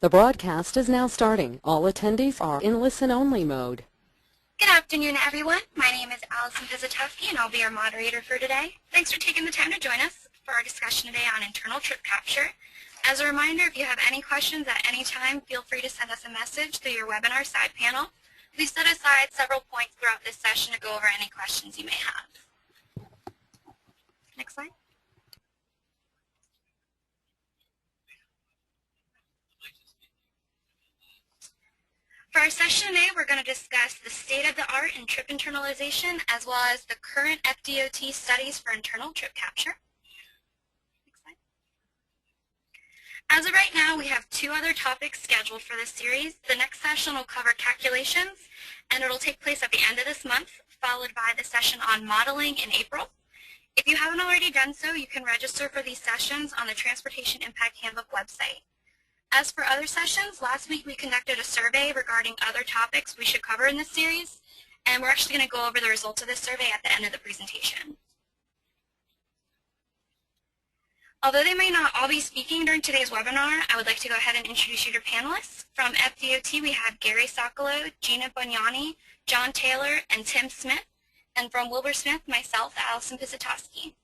The broadcast is now starting. All attendees are in listen-only mode. Good afternoon, everyone. My name is Allison Pizatowski, and I'll be your moderator for today. Thanks for taking the time to join us for our discussion today on internal trip capture. As a reminder, if you have any questions at any time, feel free to send us a message through your webinar side panel. We've set aside several points throughout this session to go over any questions you may have. Next slide. For our session today, we're going to discuss the state of the art in trip internalization, as well as the current FDOT studies for internal trip capture. Next slide. As of right now, we have two other topics scheduled for this series. The next session will cover calculations, and it'll take place at the end of this month, followed by the session on modeling in April. If you haven't already done so, you can register for these sessions on the Transportation Impact Handbook website. As for other sessions, last week we conducted a survey regarding other topics we should cover in this series, and we're actually going to go over the results of this survey at the end of the presentation. Although they may not all be speaking during today's webinar, I would like to go ahead and introduce you to panelists. From FDOT, we have Gary Socolo, Gina Bognani, John Taylor, and Tim Smith. And from Wilbur Smith, myself, Allison Pizatowski.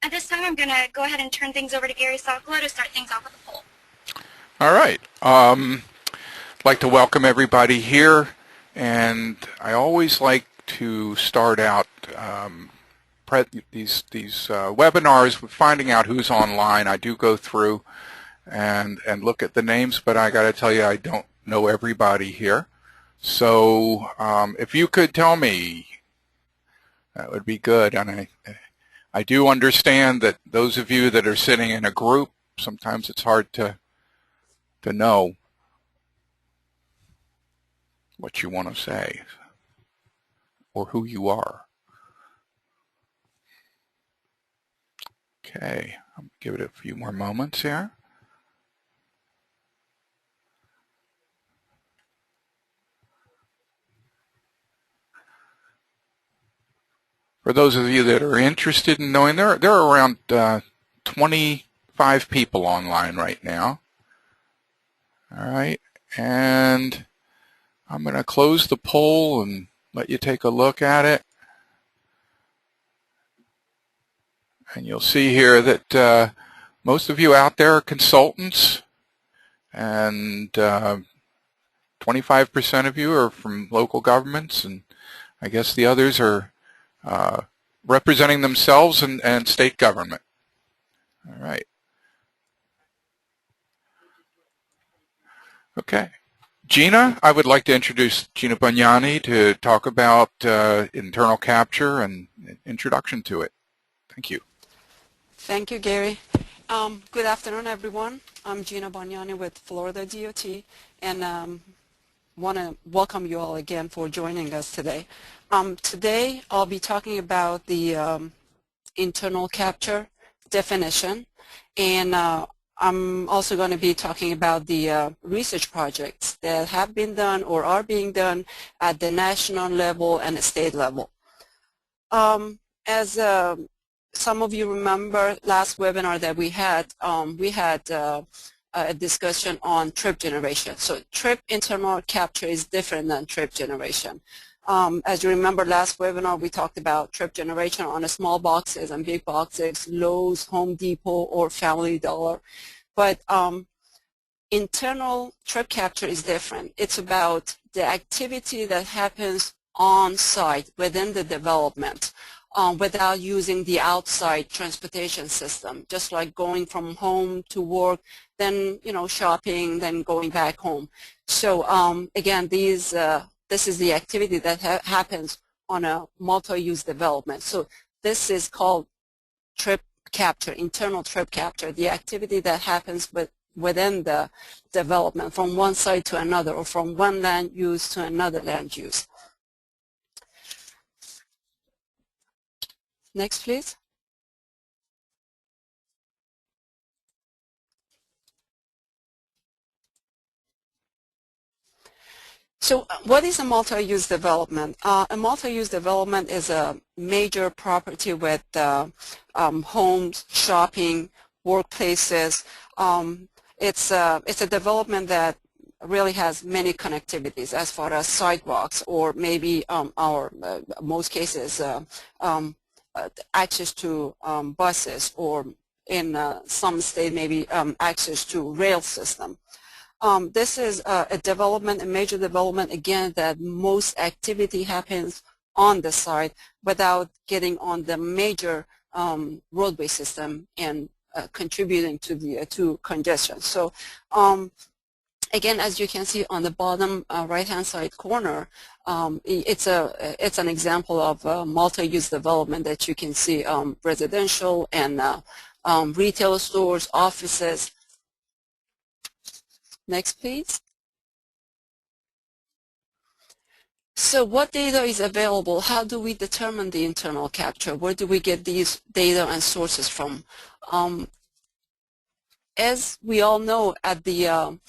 At this time, I'm going to go ahead and turn things over to Gary Socolo to start things off with a poll. All right. I'd like to welcome everybody here, and I always like to start out these webinars with finding out who's online. I do go through and look at the names, but I got to tell you, I don't know everybody here. So if you could tell me, that would be good. And I do understand that those of you that are sitting in a group, sometimes it's hard to know what you want to say or who you are. Okay, I'll give it a few more moments here. For those of you that are interested in knowing, there are around 25 people online right now. All right, and I'm going to close the poll and let you take a look at it. And you'll see here that most of you out there are consultants, and 25% of you are from local governments, and I guess the others are representing themselves and state government. All right. Okay. Gina, I would like to introduce Gina Bognani to talk about internal capture and introduction to it. Thank you. Thank you, Gary. Good afternoon, everyone. I'm Gina Bognani with Florida DOT, and want to welcome you all again for joining us today. Today, I'll be talking about the internal capture definition, and I'm also going to be talking about the research projects that have been done or are being done at the national level and the state level. As some of you remember last webinar that we had a discussion on trip generation. So trip internal capture is different than trip generation. As you remember last webinar, we talked about trip generation on the small boxes and big boxes, Lowe's, Home Depot, or Family Dollar. But internal trip capture is different. It's about the activity that happens on site within the development without using the outside transportation system, just like going from home to work, then shopping, then going back home. So again, this is the activity that happens on a multi-use development. So this is called trip capture, internal trip capture, the activity that happens within the development from one site to another or from one land use to another land use. Next, please. So what is a multi-use development? A multi-use development is a major property with homes, shopping, workplaces. It's a development that really has many connectivities as far as sidewalks or maybe most cases access to buses, or in some state maybe access to rail system. This is a development, a major development, again, that most activity happens on the site without getting on the major roadway system and contributing to the to congestion. So again, as you can see on the bottom right-hand side corner, it's an example of multi-use development that you can see residential and retail stores, offices. Next, please. So what data is available? How do we determine the internal capture? Where do we get these data and sources from? As we all know, at the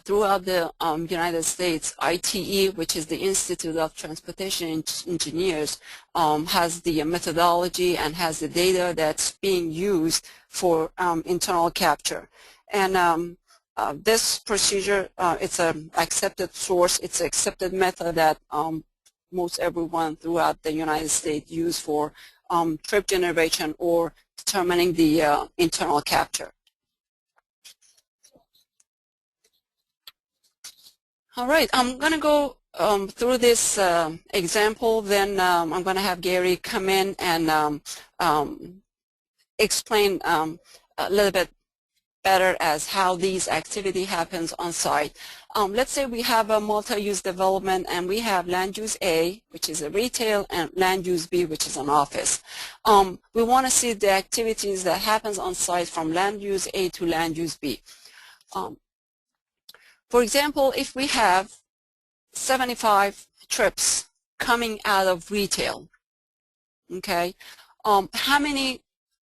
throughout the United States, ITE, which is the Institute of Transportation Engineers, has the methodology and has the data that's being used for internal capture. And this procedure, it's an accepted source, it's an accepted method that most everyone throughout the United States use for trip generation or determining the internal capture. All right, I'm going to go through this example, then I'm going to have Gary come in and explain a little bit better as how these activity happens on site. Let's say we have a multi-use development and we have land use A, which is a retail, and land use B, which is an office. We want to see the activities that happens on site from land use A to land use B. For example, if we have 75 trips coming out of retail, okay, how many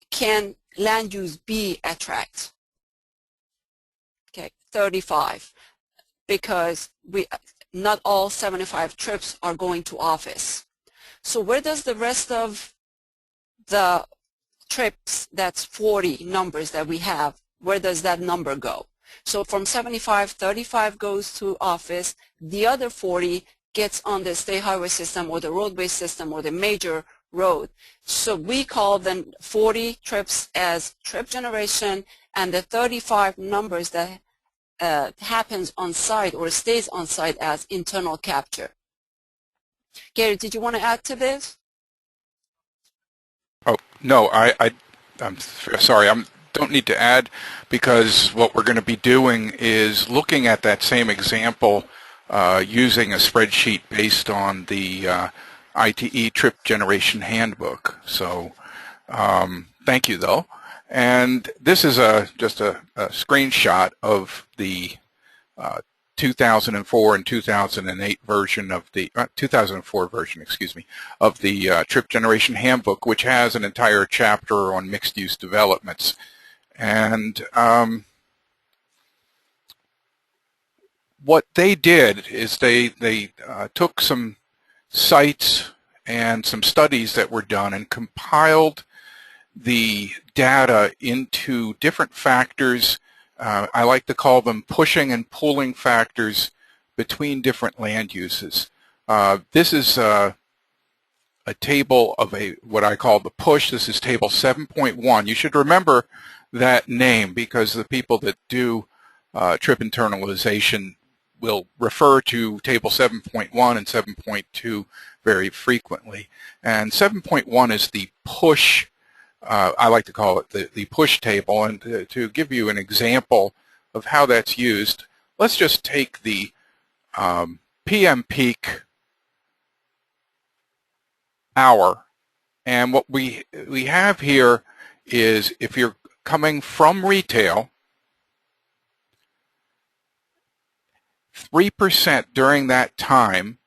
can land use B attract? Okay, 35, because not all 75 trips are going to office. So where does the rest of the trips, that's 40 numbers that we have, where does that number go? So from 75, 35 goes to office, the other 40 gets on the state highway system or the roadway system or the major road. So we call them 40 trips as trip generation, and the 35 numbers that happens on site or stays on site as internal capture. Gary, did you want to add to this? Oh, no, I'm sorry, don't need to add, because what we're going to be doing is looking at that same example using a spreadsheet based on the ITE Trip Generation Handbook. So thank you, though. And this is just a screenshot of the 2004 and 2008 version of the 2004 version, excuse me, of the Trip Generation Handbook, which has an entire chapter on mixed-use developments. And what they did is they took some sites and some studies that were done and compiled the data into different factors. I like to call them pushing and pulling factors between different land uses. This is a table of what I call the push. This is table 7.1. You should remember that name because the people that do trip internalization will refer to table 7.1 and 7.2 very frequently. And 7.1 is the push, I like to call it the push table. And to give you an example of how that's used, let's just take the PM peak hour. And what we have here is if you're coming from retail, 3% during that time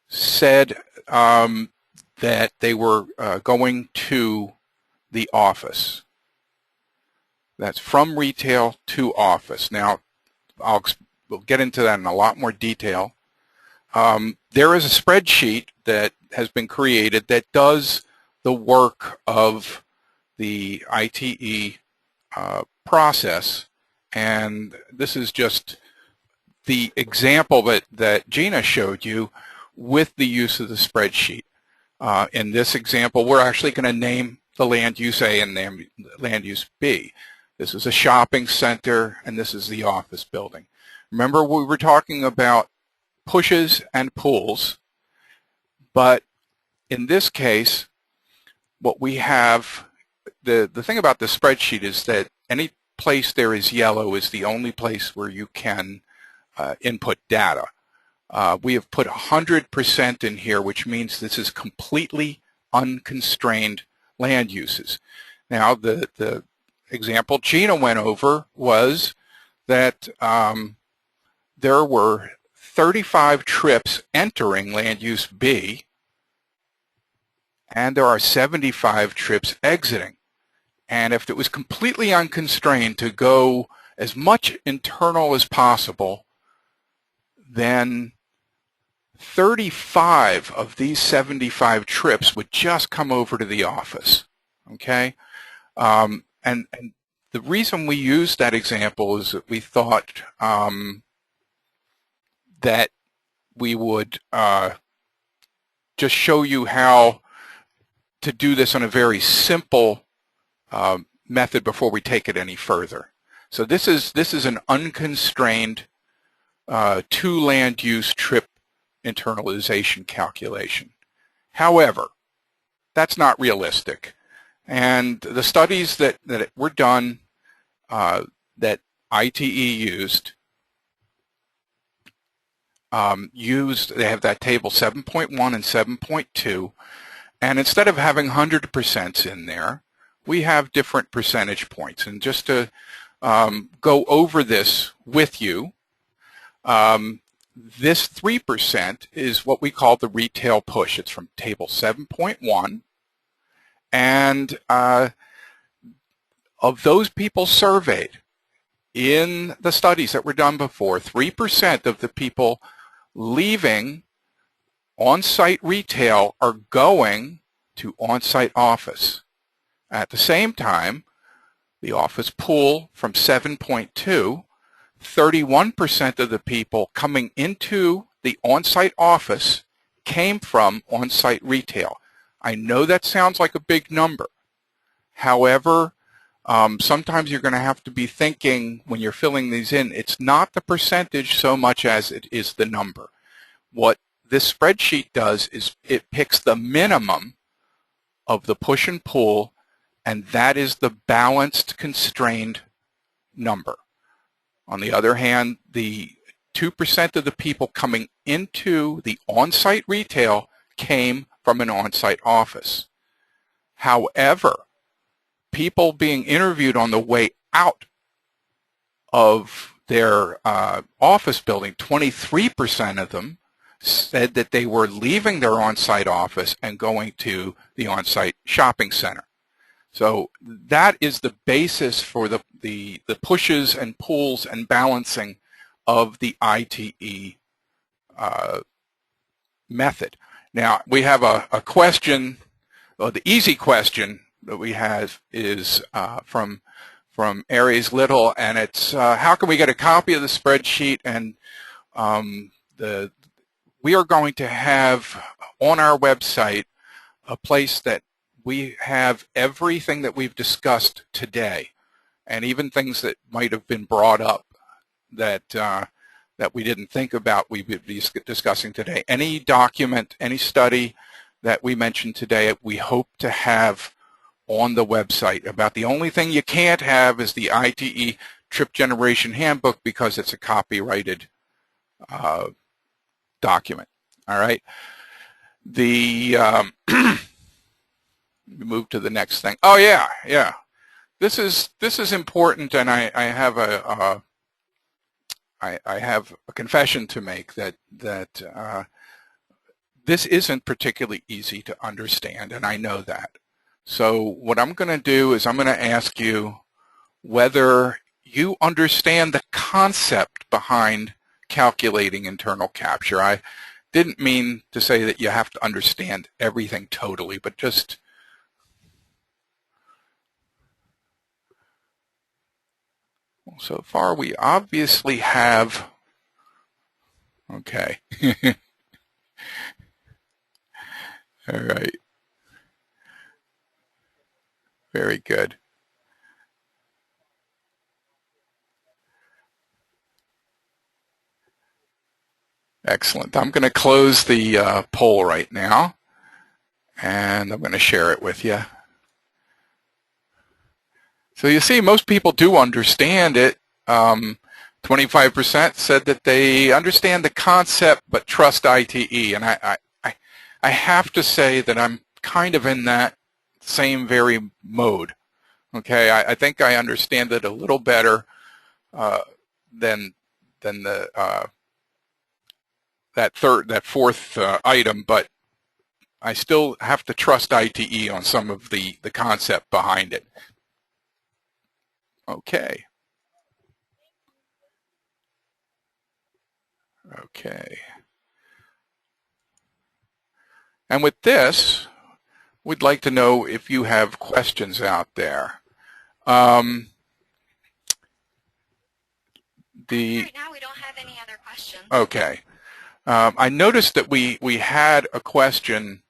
said that they were going to the office. That's from retail to office. Now, I'll we'll get into that in a lot more detail. There is a spreadsheet that has been created that does the work of the ITE process, and this is just the example that Gina showed you with the use of the spreadsheet. In this example, we're actually going to name the land use A and the land use B. This is a shopping center, and this is the office building. Remember, we were talking about pushes and pulls, but in this case, what we have, the thing about the spreadsheet is that any place there is yellow is the only place where you can input data. We have put 100% in here, which means this is completely unconstrained land uses. Now, the example Gina went over was that there were 35 trips entering land use B, and there are 75 trips exiting. And if it was completely unconstrained to go as much internal as possible, then 35 of these 75 trips would just come over to the office, okay? And the reason we used that example is that we thought that we would just show you how to do this on a very simple method before we take it any further. So this is an unconstrained two land use trip internalization calculation. However, that's not realistic. And the studies that were done that ITE used, they have that table 7.1 and 7.2, and instead of having 100% in there, we have different percentage points. And just to go over this with you, this 3% is what we call the retail push. It's from table 7.1. And of those people surveyed in the studies that were done before, 3% of the people leaving on-site retail are going to on-site office. At the same time, the office pool from 7.2, 31% of the people coming into the on-site office came from on-site retail. I know that sounds like a big number. However, sometimes you're going to have to be thinking when you're filling these in, it's not the percentage so much as it is the number. What this spreadsheet does is it picks the minimum of the push and pull, and that is the balanced constrained number. On the other hand, the 2% of the people coming into the on-site retail came from an on-site office. However, people being interviewed on the way out of their office building, 23% of them said that they were leaving their on-site office and going to the on-site shopping center. So that is the basis for the pushes and pulls and balancing of the ITE method. Now, we have a question, well, the easy question that we have is from Aries Little, and it's how can we get a copy of the spreadsheet? And we are going to have on our website a place that we have everything that we've discussed today, and even things that might have been brought up that that we didn't think about we would be discussing today. Any document, any study that we mentioned today, we hope to have on the website. About the only thing you can't have is the ITE Trip Generation Handbook because it's a copyrighted document. All right. The move to the next thing. Oh yeah, yeah. This is important, and I have I have a confession to make that this isn't particularly easy to understand, and I know that. So what I'm going to do is I'm going to ask you whether you understand the concept behind calculating internal capture. I didn't mean to say that you have to understand everything totally, but just so far we obviously have, okay. All right. Very good. Excellent. I'm going to close the poll right now, and I'm going to share it with you. So you see, most people do understand it. 25% said that they understand the concept but trust ITE, and I have to say that I'm kind of in that same very mode. Okay, I think I understand it a little better than the that fourth item, but I still have to trust ITE on some of the concept behind it. Okay. Okay. And with this, we'd like to know if you have questions out there. Right now, we don't have any other questions. Okay. I noticed that we had a question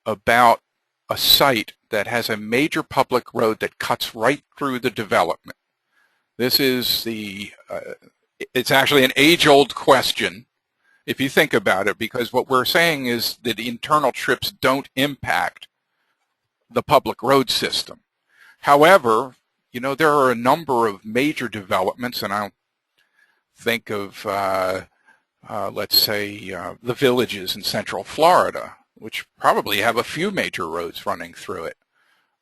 about a site that has a major public road that cuts right through the development. This is it's actually an age-old question, if you think about it, because what we're saying is that the internal trips don't impact the public road system. However, you know, there are a number of major developments, and I'll think of, let's say, the villages in Central Florida, which probably have a few major roads running through it.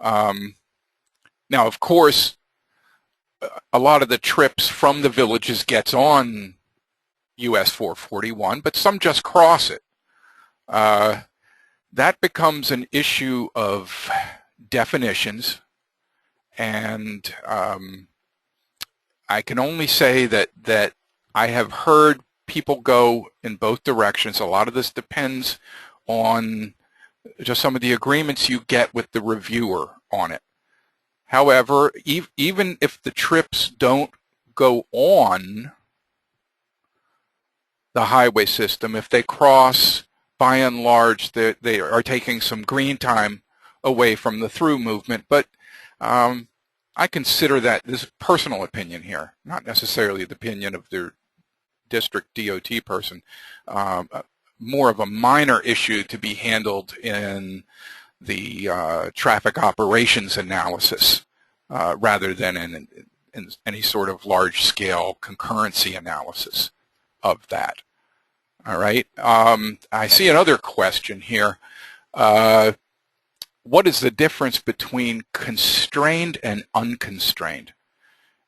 Now, of course, a lot of the trips from the villages gets on US 441, but some just cross it. That becomes an issue of definitions, and I can only say that I have heard people go in both directions. A lot of this depends on just some of the agreements you get with the reviewer on it. However, even if the trips don't go on the highway system, if they cross, by and large, they are taking some green time away from the through movement. But I consider that, this is personal opinion here, not necessarily the opinion of their district DOT person, more of a minor issue to be handled in the traffic operations analysis rather than in any sort of large-scale concurrency analysis of that. All right. I see another question here. What is the difference between constrained and unconstrained?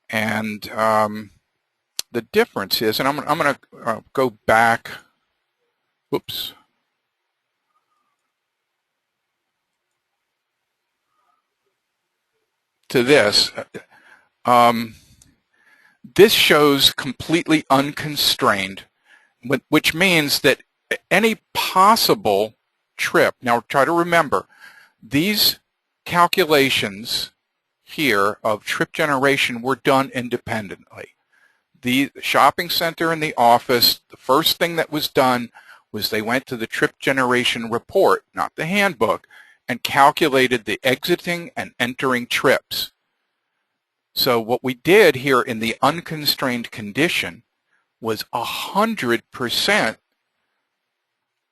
And the difference is, and I'm going to go back, whoops, to this. This shows completely unconstrained, which means that any possible trip, now try to remember, these calculations here of trip generation were done independently. The shopping center and the office, the first thing that was done was they went to the trip generation report, not the handbook, and calculated the exiting and entering trips. So what we did here in the unconstrained condition was 100%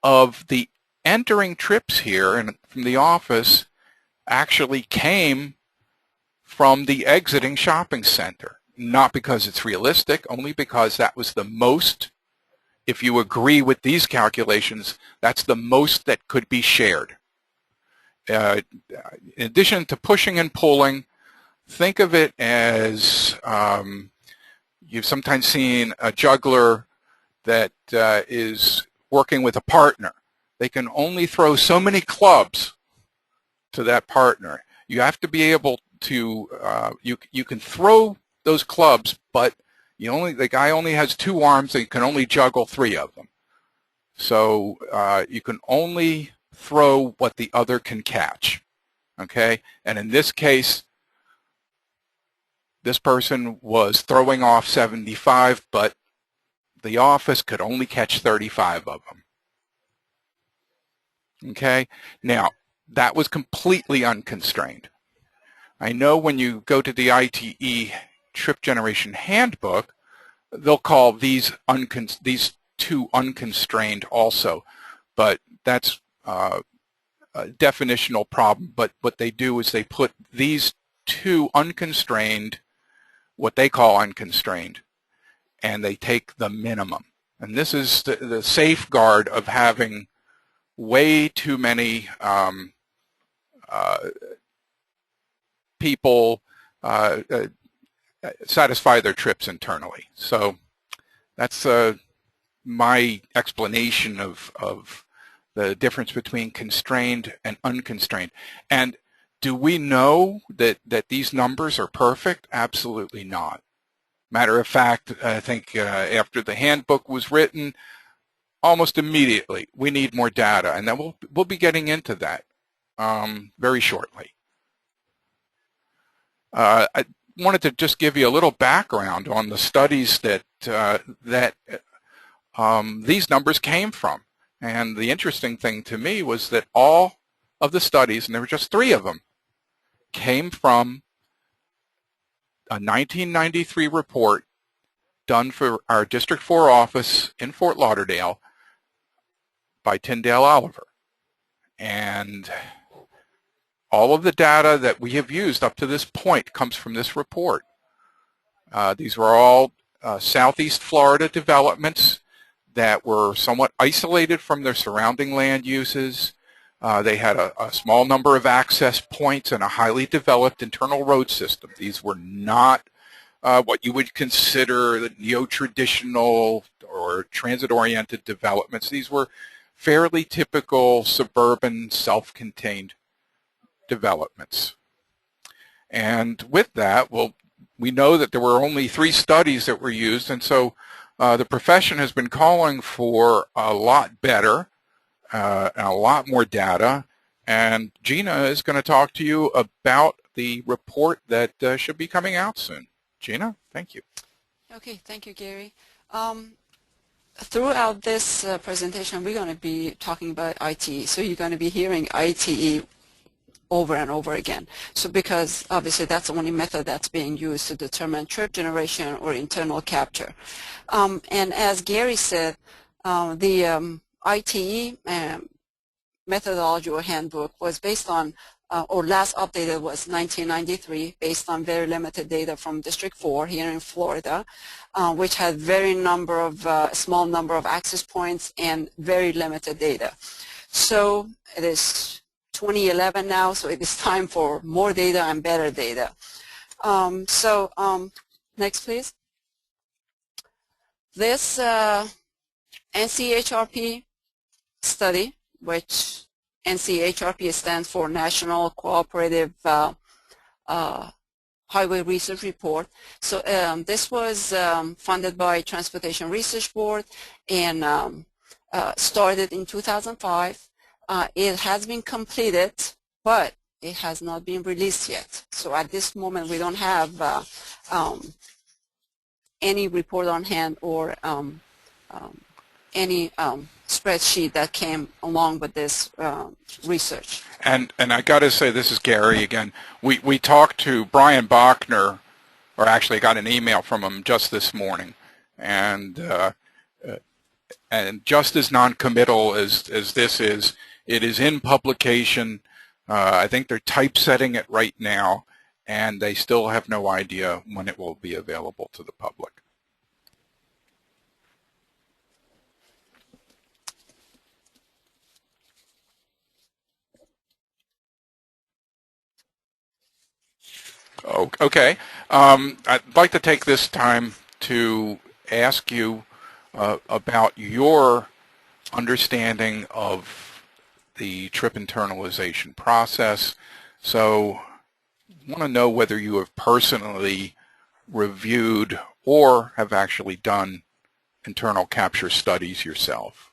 of the entering trips here and from the office actually came from the exiting shopping center. Not because it's realistic, only because that was the most, if you agree with these calculations, that's the most that could be shared. In addition to pushing and pulling, think of it as you've sometimes seen a juggler that is working with a partner. They can only throw so many clubs to that partner. You have to be able to, you can throw those clubs, but The guy only has 2 arms and he can only juggle 3 of them. So you can only throw what the other can catch. Okay? And in this case, this person was throwing off 75, but the office could only catch 35 of them. Okay? Now, that was completely unconstrained. I know when you go to the ITE Trip Generation Handbook, they'll call these 2 unconstrained also, but that's a definitional problem. But what they do is they put these 2 unconstrained, what they call unconstrained, and they take the minimum. And this is the safeguard of having way too many people satisfy their trips internally. So that's my explanation of the difference between constrained and unconstrained. And do we know that these numbers are perfect? Absolutely not. Matter of fact, I think after the handbook was written, almost immediately, we need more data, and then we'll be getting into that very shortly. I wanted to just give you a little background on the studies that these numbers came from. And the interesting thing to me was that all of the studies, and there were just 3 of them, came from a 1993 report done for our District 4 office in Fort Lauderdale by Tyndale Oliver. And all of the data that we have used up to this point comes from this report. These were all Southeast Florida developments that were somewhat isolated from their surrounding land uses. They had a small number of access points and a highly developed internal road system. These were not what you would consider the neo-traditional or transit-oriented developments. These were fairly typical suburban, self-contained developments. And with that, well, we know that there were only 3 studies that were used, and so the profession has been calling for a lot better and a lot more data. And Gina is going to talk to you about the report that should be coming out soon. Gina, thank you. Okay, thank you, Gary. Throughout this presentation, we're going to be talking about ITE. So you're going to be hearing ITE over and over again. So because obviously that's the only method that's being used to determine trip generation or internal capture. And as Gary said, the ITE methodology or handbook was based on, or last updated was 1993, based on very limited data from District 4 here in Florida, which had small number of access points and very limited data. So it is 2011 now, so it is time for more data and better data. Next, please. This NCHRP study, which NCHRP stands for National Cooperative Highway Research Report. So this was funded by Transportation Research Board and started in 2005. It has been completed, but it has not been released yet. So at this moment, we don't have any report on hand or any spreadsheet that came along with this research. And I got to say, this is Gary again. We talked to Brian Bachner, or actually got an email from him just this morning, and just as non-committal as this is, it is in publication. I think they're typesetting it right now, and they still have no idea when it will be available to the public. Oh, okay. I'd like to take this time to ask you about your understanding of the trip internalization process. So I want to know whether you have personally reviewed or have actually done internal capture studies yourself.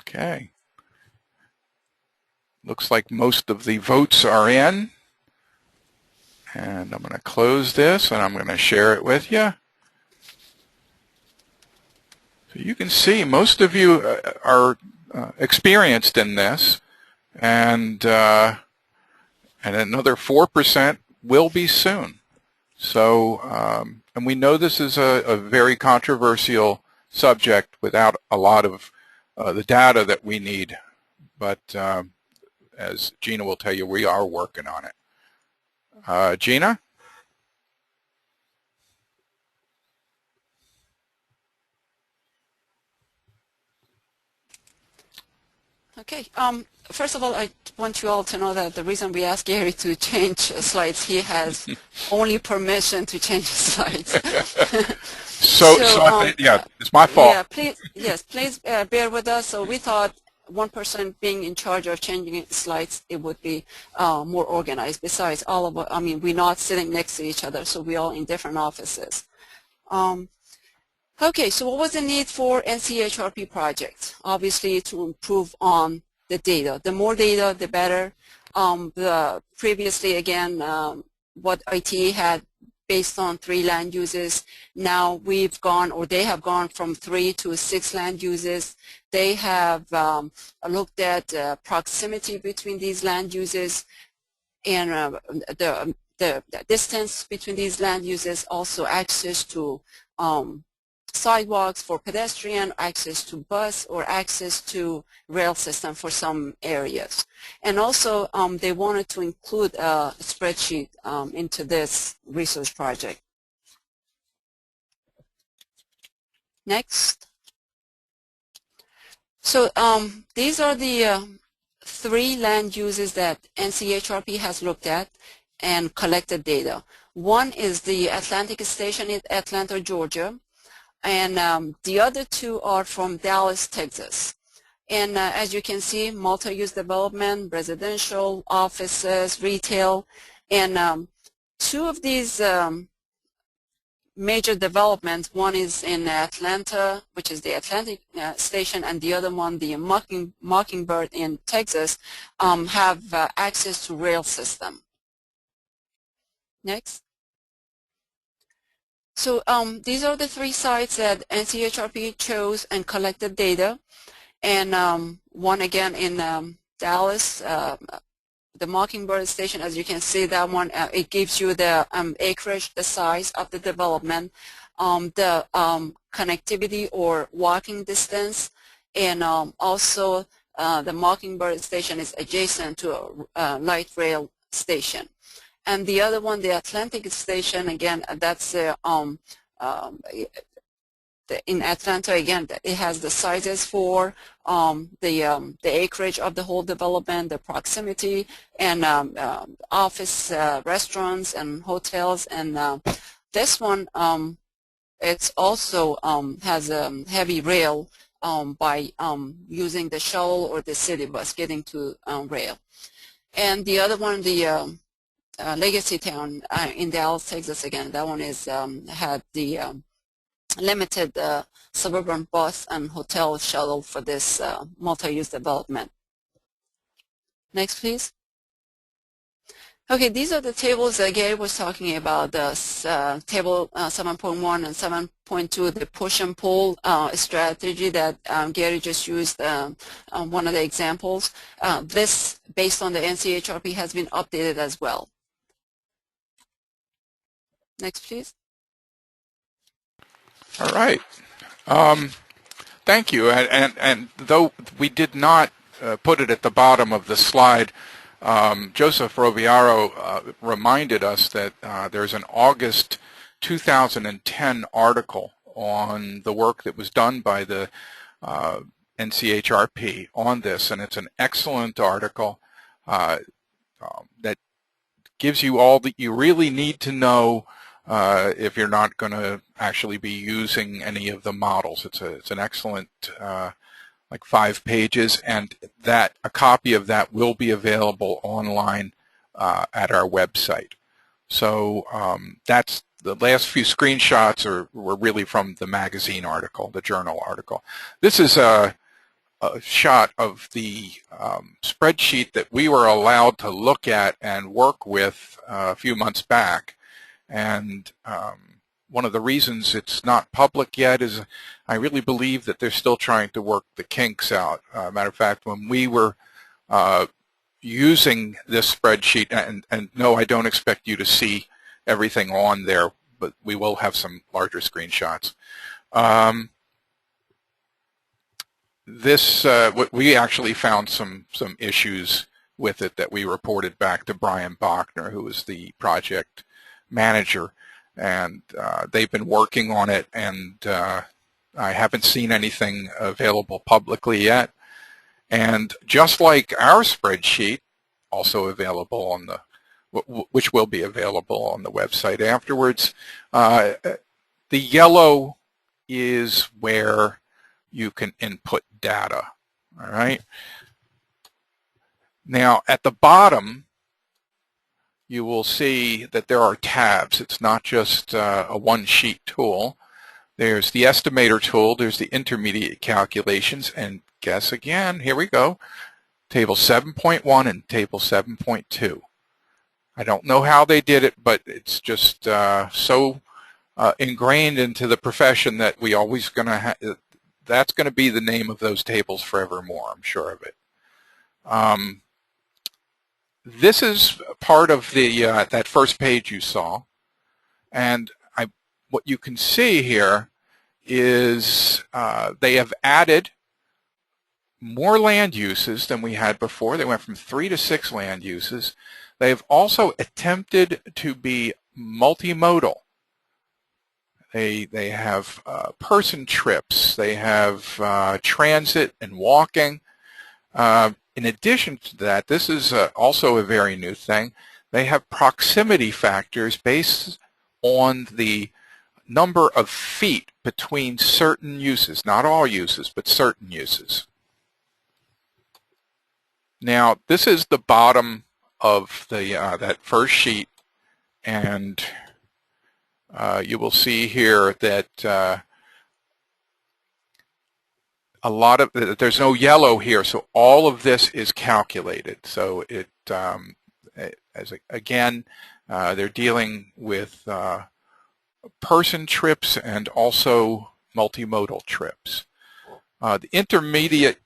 Okay. Looks like most of the votes are in. And I'm going to close this and I'm going to share it with you. So you can see most of you are experienced in this, and another 4% will be soon. So, and we know this is a very controversial subject without a lot of the data that we need, but as Gina will tell you, we are working on it. Gina? Okay. First of all, I want you all to know that the reason we asked Gary to change slides, he has only permission to change slides. Yeah, it's my fault. Yeah, please bear with us. So we thought one person being in charge of changing slides, it would be more organized. Besides, all of I mean, we're not sitting next to each other, so we're all in different offices. Okay, so what was the need for NCHRP project? Obviously, to improve on the data. The more data, the better. Previously, again, what ITA had based on 3 land uses, now we've gone, or they have gone from 3 to 6 land uses. They have looked at proximity between these land uses and the distance between these land uses, also access to sidewalks for pedestrian, access to bus, or access to rail system for some areas. And also they wanted to include a spreadsheet into this research project. Next. So these are the 3 land uses that NCHRP has looked at and collected data. One is the Atlantic Station in Atlanta, Georgia. And the other 2 are from Dallas, Texas. And as you can see, multi-use development, residential, offices, retail, and 2 of these major developments, one is in Atlanta, which is the Atlantic Station, and the other one, the Mockingbird in Texas, have access to rail system. Next. So these are the 3 sites that NCHRP chose and collected data. And one again in Dallas, the Mockingbird Station, as you can see, that one, it gives you the acreage, the size of the development, the connectivity or walking distance, and also the Mockingbird Station is adjacent to a light rail station. And the other one, the Atlantic Station, again, that's in Atlanta, again, it has the sizes for the acreage of the whole development, the proximity, and office, restaurants, and hotels. And this one, it's also has a heavy rail by using the shuttle or the city bus getting to rail. And the other one, the Legacy Town in Dallas, Texas, again, that one is had the limited suburban bus and hotel shuttle for this multi-use development. Next, please. Okay, these are the tables that Gary was talking about, the table 7.1 and 7.2, the push and pull strategy that Gary just used, one of the examples. This, based on the NCHRP, has been updated as well. Next, please. All right. Thank you. And though we did not put it at the bottom of the slide, Joseph Roviaro reminded us that there's an August 2010 article on the work that was done by the NCHRP on this, and it's an excellent article that gives you all that you really need to know if you're not going to actually be using any of the models. It's an excellent like 5 pages, and that a copy of that will be available online at our website. So that's the last few screenshots were really from the magazine article, the journal article. This is a shot of the spreadsheet that we were allowed to look at and work with a few months back. And one of the reasons it's not public yet is I really believe that they're still trying to work the kinks out. Matter of fact, when we were using this spreadsheet, and no, I don't expect you to see everything on there, but we will have some larger screenshots. We actually found some issues with it that we reported back to Brian Bachner, who is the project manager, and they've been working on it, and I haven't seen anything available publicly yet. And just like our spreadsheet, also available on the, which will be available on the website afterwards, the yellow is where you can input data. All right. Now at the bottom, you will see that there are tabs. It's not just a one-sheet tool. There's the estimator tool, there's the intermediate calculations, and guess again, here we go, table 7.1 and table 7.2. I don't know how they did it, but it's just so ingrained into the profession that we always going to have, that's going to be the name of those tables forevermore, I'm sure of it. This is part of the that first page you saw, and what you can see here is they have added more land uses than we had before. They went from 3 to 6 land uses. They have also attempted to be multimodal. They have person trips. They have transit and walking. In addition to that, this is also a very new thing. They have proximity factors based on the number of feet between certain uses, not all uses, but certain uses. Now, this is the bottom of the that first sheet, and you will see here that a lot of there's no yellow here, so all of this is calculated. So it again, they're dealing with person trips and also multimodal trips. The intermediate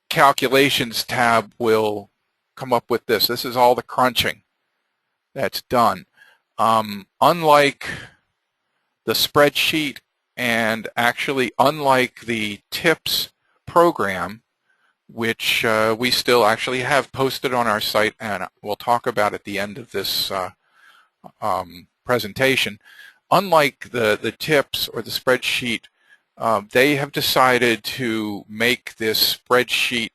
calculations tab will come up with this. This is all the crunching that's done. Unlike the spreadsheet, and actually unlike the TIPS program, which we still actually have posted on our site, and we'll talk about at the end of this presentation. Unlike the TIPS or the spreadsheet, they have decided to make this spreadsheet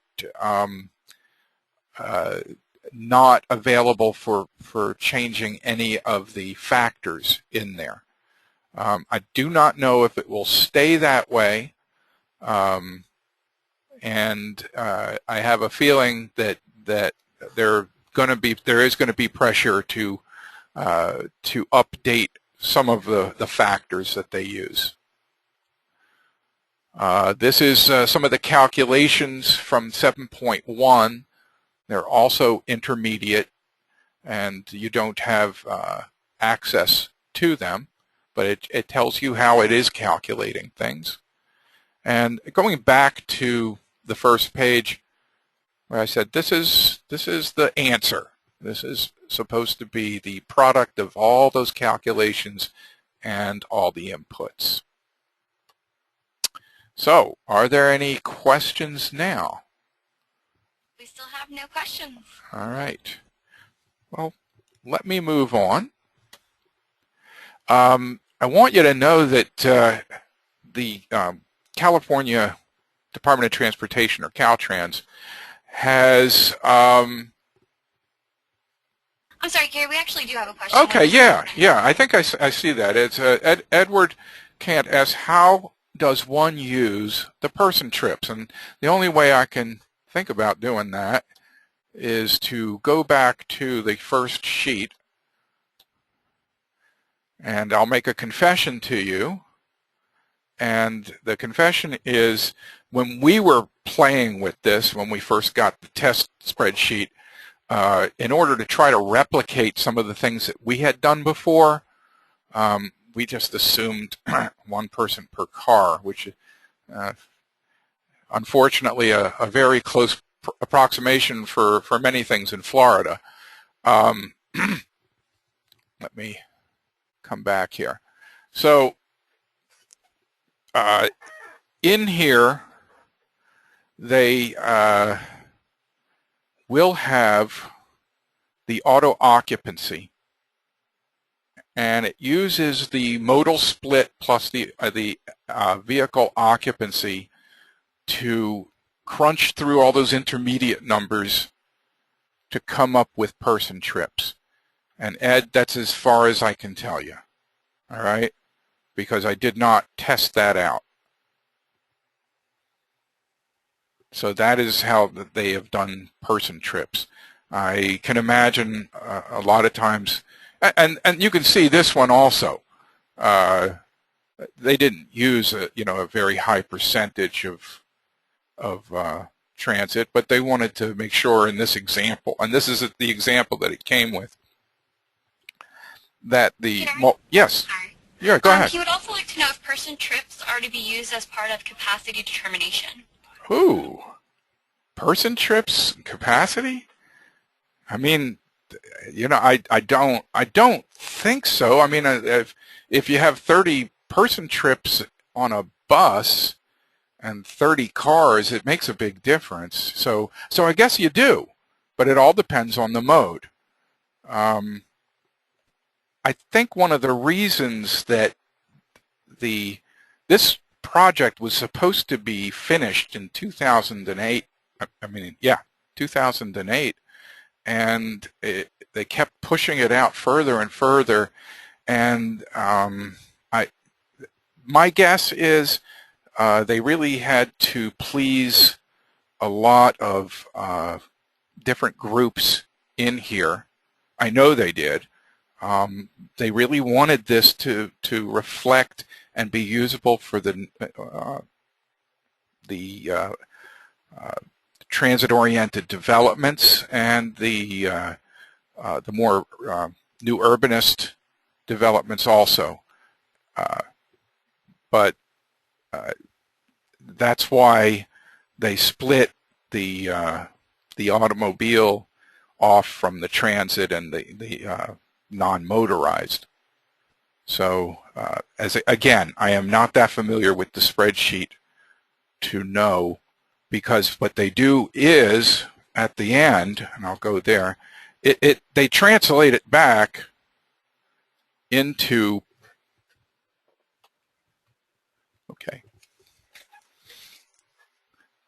not available for changing any of the factors in there. I do not know if it will stay that way, and I have a feeling that there is going to be pressure to update some of the factors that they use. This is some of the calculations from 7.1. They're also intermediate, and you don't have access to them, but it tells you how it is calculating things. And going back to the first page where I said this is the answer. This is supposed to be the product of all those calculations and all the inputs. So, are there any questions now? We still have no questions. All right. Well, let me move on. I want you to know that the California Department of Transportation, or Caltrans, has I'm sorry, Gary, we actually do have a question. okay, yeah, I think I see that. It's Edward Kant asks, how does one use the person trips? And the only way I can think about doing that is to go back to the first sheet, and I'll make a confession to you. And the confession is, when we were playing with this, when we first got the test spreadsheet, in order to try to replicate some of the things that we had done before, we just assumed one person per car, which unfortunately a very close approximation for many things in Florida. Let me come back here. So in here, they will have the auto occupancy, and it uses the modal split plus the vehicle occupancy to crunch through all those intermediate numbers to come up with person trips. And Ed, that's as far as I can tell you, all right? Because I did not test that out. So that is how they have done person trips. I can imagine a lot of times, and you can see this one also. They didn't use a very high percentage of transit, but they wanted to make sure in this example, and this is the example that it came with, that the yes. Sorry. Yeah, go ahead. He would also like to know if person trips are to be used as part of capacity determination. Ooh, person trips capacity? I mean, I don't think so. I mean, if you have 30 person trips on a bus and 30 cars, it makes a big difference. So I guess you do, but it all depends on the mode. I think one of the reasons that this project was supposed to be finished in 2008, 2008, and they kept pushing it out further and further, and my guess is they really had to please a lot of different groups in here. I know they did. They really wanted this to reflect and be usable for the transit-oriented developments and the more new urbanist developments also. But that's why they split the automobile off from the transit and the non-motorized. So again, I am not that familiar with the spreadsheet to know, because what they do is at the end, and I'll go there, they translate it back into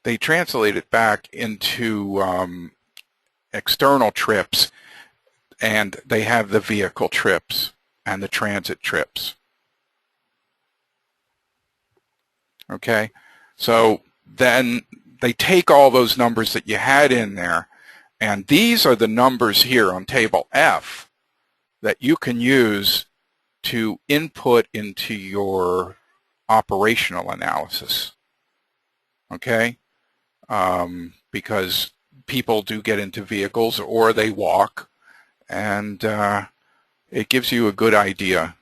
they translate it back into external trips, and they have the vehicle trips and the transit trips. Okay, so then they take all those numbers that you had in there, and these are the numbers here on table F that you can use to input into your operational analysis. Okay, because people do get into vehicles or they walk, and it gives you a good idea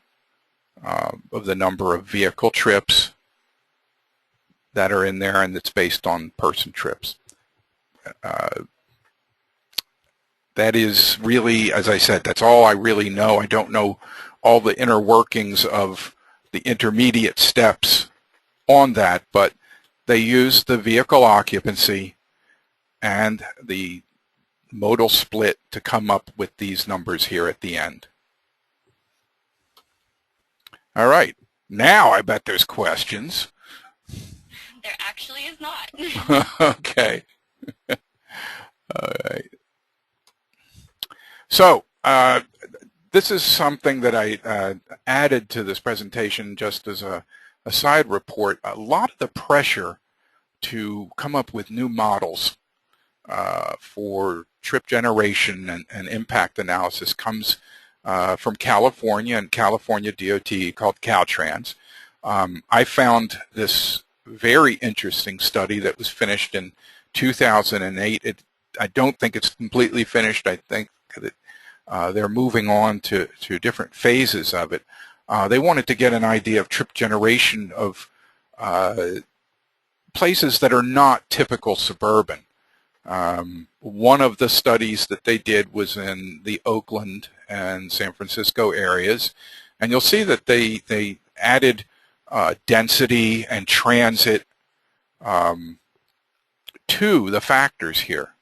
of the number of vehicle trips that are in there, and it's based on person trips. That is really, as I said, that's all I really know. I don't know all the inner workings of the intermediate steps on that, but they use the vehicle occupancy and the modal split to come up with these numbers here at the end. All right, Now I bet there's questions. There actually is not. Okay. All right. So this is something that I added to this presentation just as a side report. A lot of the pressure to come up with new models for trip generation and impact analysis comes from California and California DOT called Caltrans. I found this very interesting study that was finished in 2008. I don't think it's completely finished. I think that they're moving on to different phases of it. They wanted to get an idea of trip generation of places that are not typical suburban. One of the studies that they did was in the Oakland and San Francisco areas, and you'll see that they added density and transit to the factors here.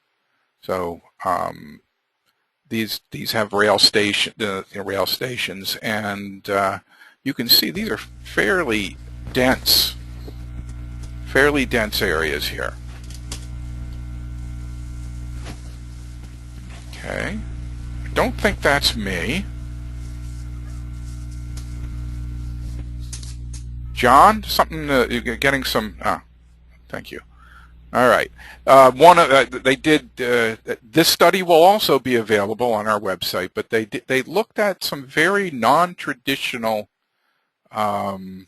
So these have rail stations, and you can see these are fairly dense areas here. Okay, I don't think that's me. John, something you're getting some. Thank you. All right. They did. This study will also be available on our website, but they looked at some very non-traditional, land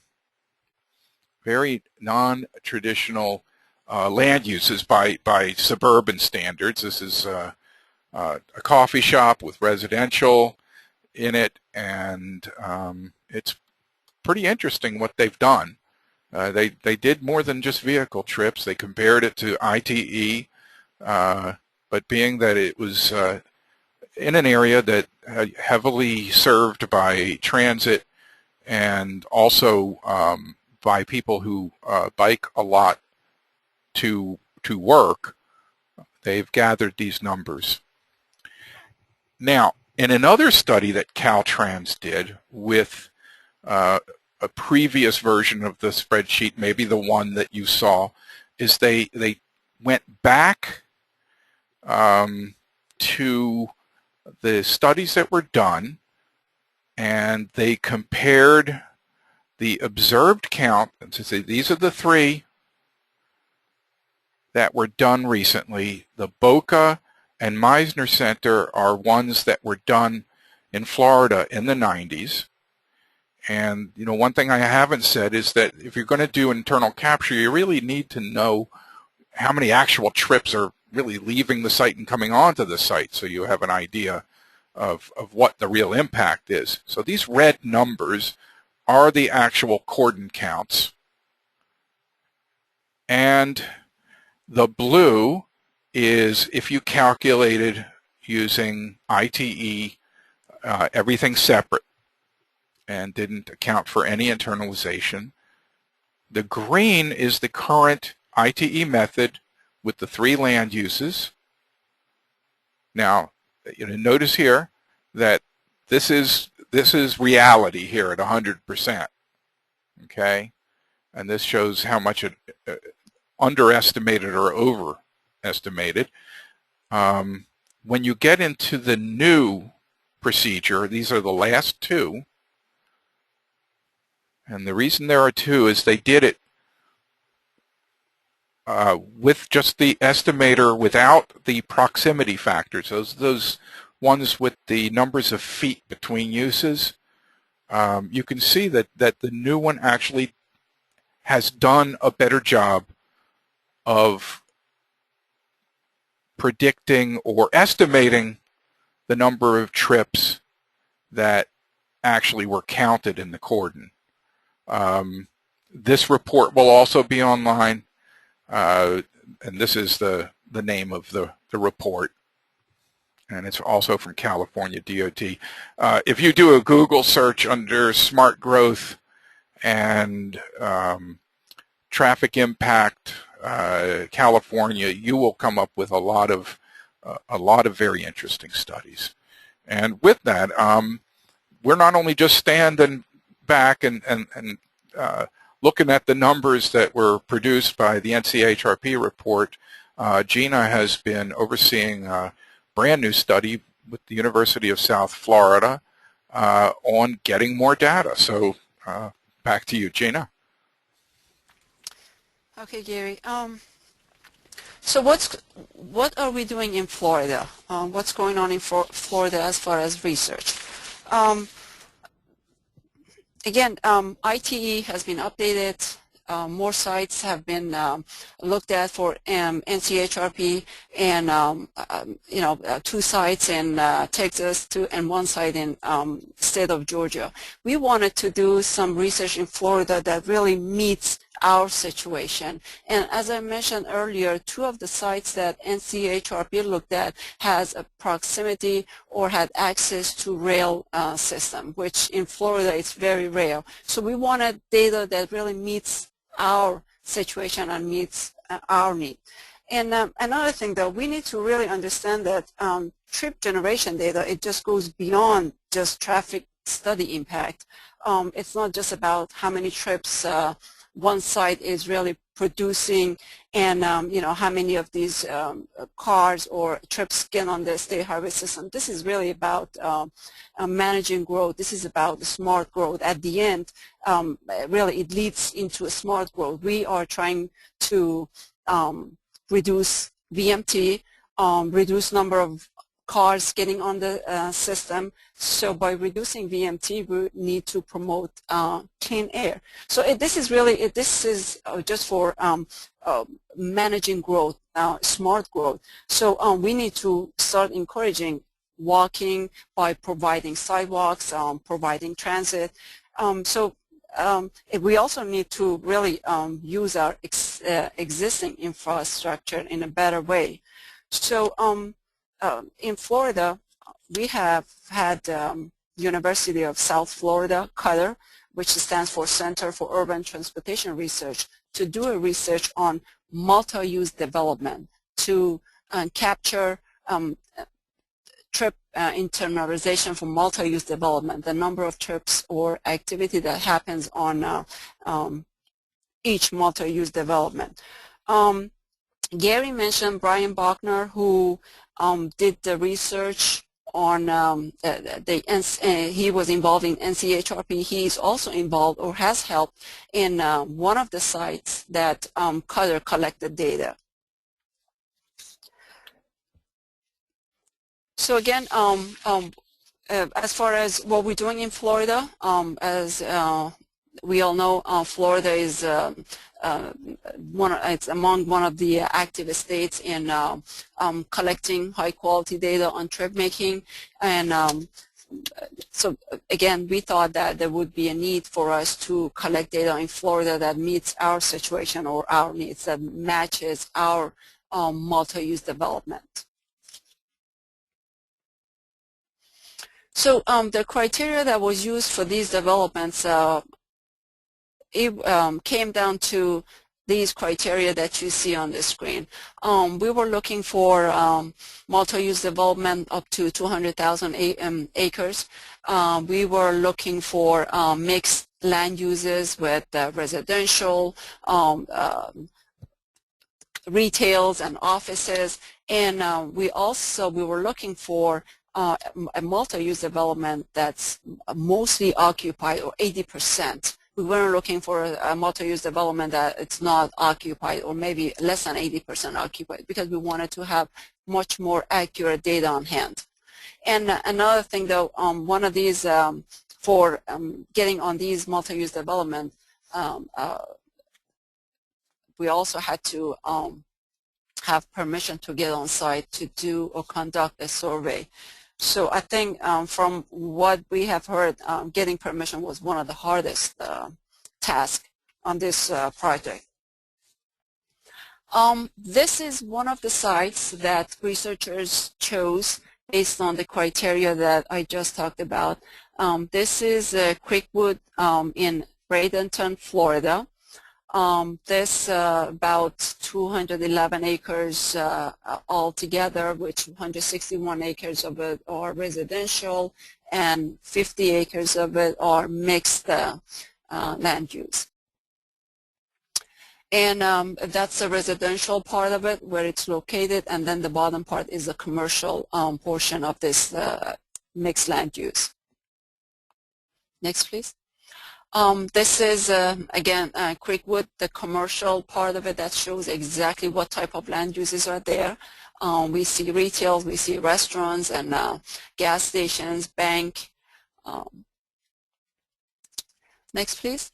uses by suburban standards. This is a coffee shop with residential in it, and it's pretty interesting what they've done. They did more than just vehicle trips. They compared it to ITE, but being that it was in an area that heavily served by transit and also by people who bike a lot to work, they've gathered these numbers. Now, in another study that Caltrans did with a previous version of the spreadsheet, maybe the one that you saw, is they went back to the studies that were done, and they compared the observed count, and to say these are the three that were done recently. The Boca and Meisner Center are ones that were done in Florida in the 90s. And one thing I haven't said is that if you're going to do internal capture, you really need to know how many actual trips are really leaving the site and coming onto the site, so you have an idea of what the real impact is. So these red numbers are the actual cordon counts, and the blue is if you calculated using ITE everything separate and didn't account for any internalization. The green is the current ITE method with the three land uses. Now, notice here that this is reality here at 100%. Okay, and this shows how much it underestimated or overestimated. When you get into the new procedure, these are the last two. And the reason there are two is they did it with just the estimator without the proximity factors. Those ones with the numbers of feet between uses. You can see that the new one actually has done a better job of predicting or estimating the number of trips that actually were counted in the cordon. This report will also be online, and this is the name of the report, and it's also from California DOT. If you do a Google search under smart growth and traffic impact California, you will come up with a lot of very interesting studies. And with that, we're not only just standing back and looking at the numbers that were produced by the NCHRP report, Gina has been overseeing a brand new study with the University of South Florida on getting more data. So back to you, Gina. Okay, Gary. So what are we doing in Florida? What's going on in Florida as far as research? Again, ITE has been updated. More sites have been looked at for NCHRP, and 2 sites in Texas, and 1 site in state of Georgia. We wanted to do some research in Florida that really meets our situation. And as I mentioned earlier, 2 of the sites that NCHRP looked at has a proximity or had access to rail system, which in Florida is very rare. So we wanted data that really meets our situation and meets our need. And another thing, though, we need to really understand that trip generation data, it just goes beyond just traffic study impact. It's not just about how many trips one site is really producing, and how many of these cars or trips get on the state highway system. This is really about managing growth. This is about the smart growth. At the end, really it leads into a smart growth. We are trying to reduce VMT, reduce number of cars getting on the system. So by reducing VMT, we need to promote clean air. So this is really, this is just for managing growth, smart growth. So we need to start encouraging walking by providing sidewalks, providing transit. We also need to really use our existing infrastructure in a better way. So in Florida, we have had University of South Florida, Qatar, which stands for Center for Urban Transportation Research, to do a research on multi-use development to capture trip internalization for multi-use development, the number of trips or activity that happens on each multi-use development. Gary mentioned Brian Bachner, who did the research on he was involved in NCHRP. He is also involved or has helped in one of the sites that Qatar collected data. So again, as far as what we're doing in Florida, as we all know, Florida is it's among one of the active states in collecting high-quality data on trip making, and so again, we thought that there would be a need for us to collect data in Florida that meets our situation or our needs, that matches our multi-use development. So the criteria that was used for these developments, it came down to these criteria that you see on the screen. We were looking for multi-use development up to 200,000 acres. We were looking for mixed land uses with residential, retails, and offices. And we were looking for a multi-use development that's mostly occupied, or 80%. We weren't looking for a multi-use development that it's not occupied, or maybe less than 80% occupied, because we wanted to have much more accurate data on hand. And another thing, though, one of these, for getting on these multi-use development, we also had to have permission to get on site to do or conduct a survey. So I think from what we have heard, getting permission was one of the hardest tasks on this project. This is one of the sites that researchers chose based on the criteria that I just talked about. This is Creekwood in Bradenton, Florida. This about 211 acres altogether, which 161 acres of it are residential and 50 acres of it are mixed land use. And that's the residential part of it where it's located, and then the bottom part is the commercial portion of this mixed land use. Next, please. This is, again, Creekwood, the commercial part of it that shows exactly what type of land uses are there. We see retail, we see restaurants and gas stations, bank. Next, please.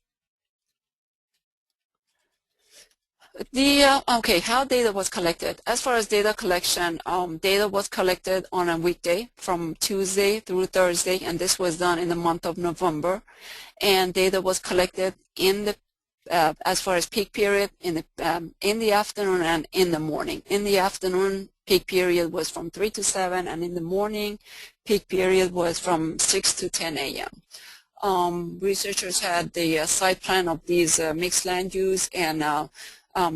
Okay, how data was collected. As far as data collection, data was collected on a weekday from Tuesday through Thursday, and this was done in the month of November. And data was collected in the as far as peak period in the afternoon and in the morning. In the afternoon, peak period was from 3 to 7, and in the morning, peak period was from 6 to 10 a.m. Researchers had the site plan of these mixed land use, and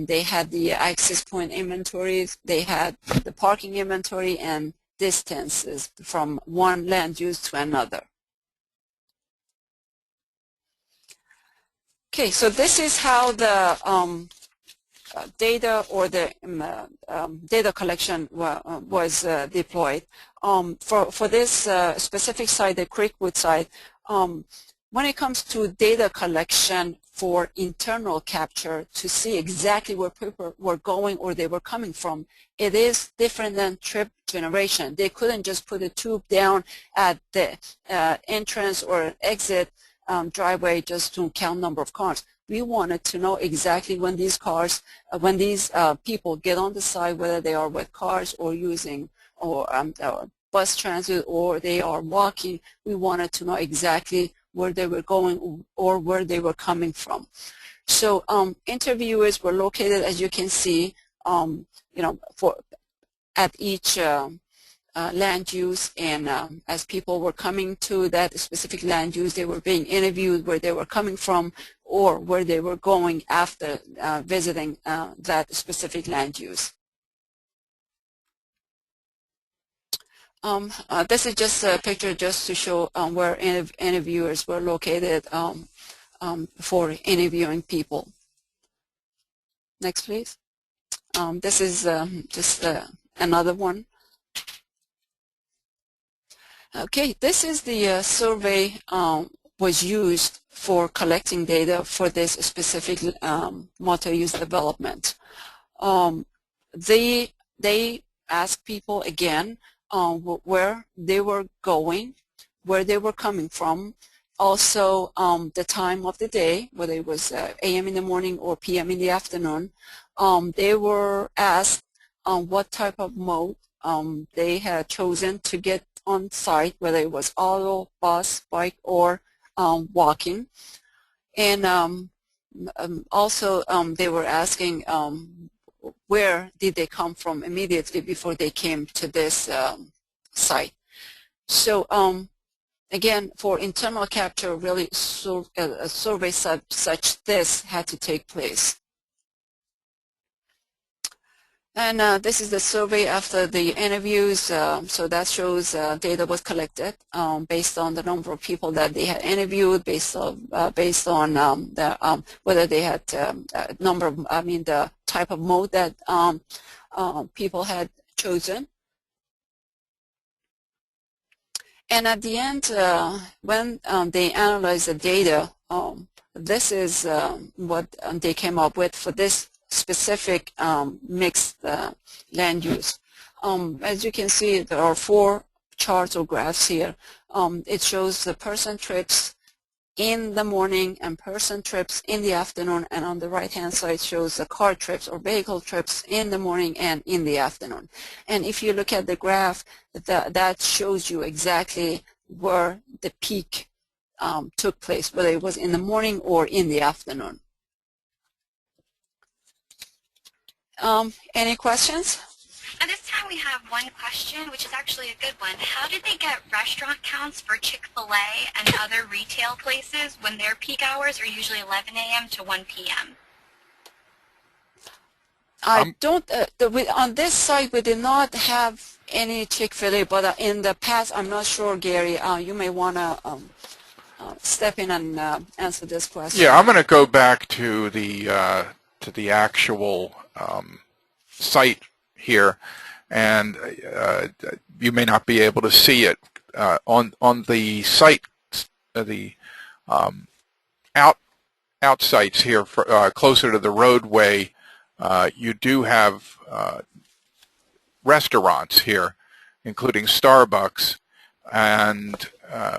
they had the access point inventories, they had the parking inventory, and distances from one land use to another. Okay, so this is how the data or the data collection was deployed. For this specific site, the Creekwood site, when it comes to data collection for internal capture to see exactly where people were going or they were coming from, it is different than trip generation. They couldn't just put a tube down at the entrance or exit driveway just to count number of cars. We wanted to know exactly when these cars, when these people get on the side, whether they are with cars or using or bus transit or they are walking. We wanted to know exactly where they were going or where they were coming from. So interviewers were located, as you can see, at each land use, and as people were coming to that specific land use, they were being interviewed where they were coming from or where they were going after visiting that specific land use. This is just a picture just to show where interviewers were located for interviewing people. Next, please. This is just another one. Okay, this is the survey was used for collecting data for this specific multi-use development. They asked people again where they were going, where they were coming from, also the time of the day, whether it was a.m. in the morning or p.m. in the afternoon. They were asked what type of mode they had chosen to get on site, whether it was auto, bus, bike, or walking. And also they were asking where did they come from immediately before they came to this site. So again, for internal capture, really a survey such this had to take place. And this is the survey after the interviews. So that shows data was collected based on the number of people that they had interviewed, based on the whether they had number of, the type of mode that people had chosen. And at the end, when they analyzed the data, this is what they came up with for this specific mixed land use. As you can see, there are 4 charts or graphs here. It shows the person trips in the morning and person trips in the afternoon, and on the right-hand side shows the car trips or vehicle trips in the morning and in the afternoon. And if you look at the graph, that shows you exactly where the peak took place, whether it was in the morning or in the afternoon. Any questions? At this time we have one question, which is actually a good one. How did they get restaurant counts for Chick-fil-A and other retail places when their peak hours are usually 11 a.m. to 1 p.m.? I don't, on this site we did not have any Chick-fil-A, but in the past, I'm not sure, Gary, you may want to step in and answer this question. Yeah, I'm going to go back to the actual site here, and you may not be able to see it on the site. The out sites here closer to the roadway, you do have restaurants here, including Starbucks, and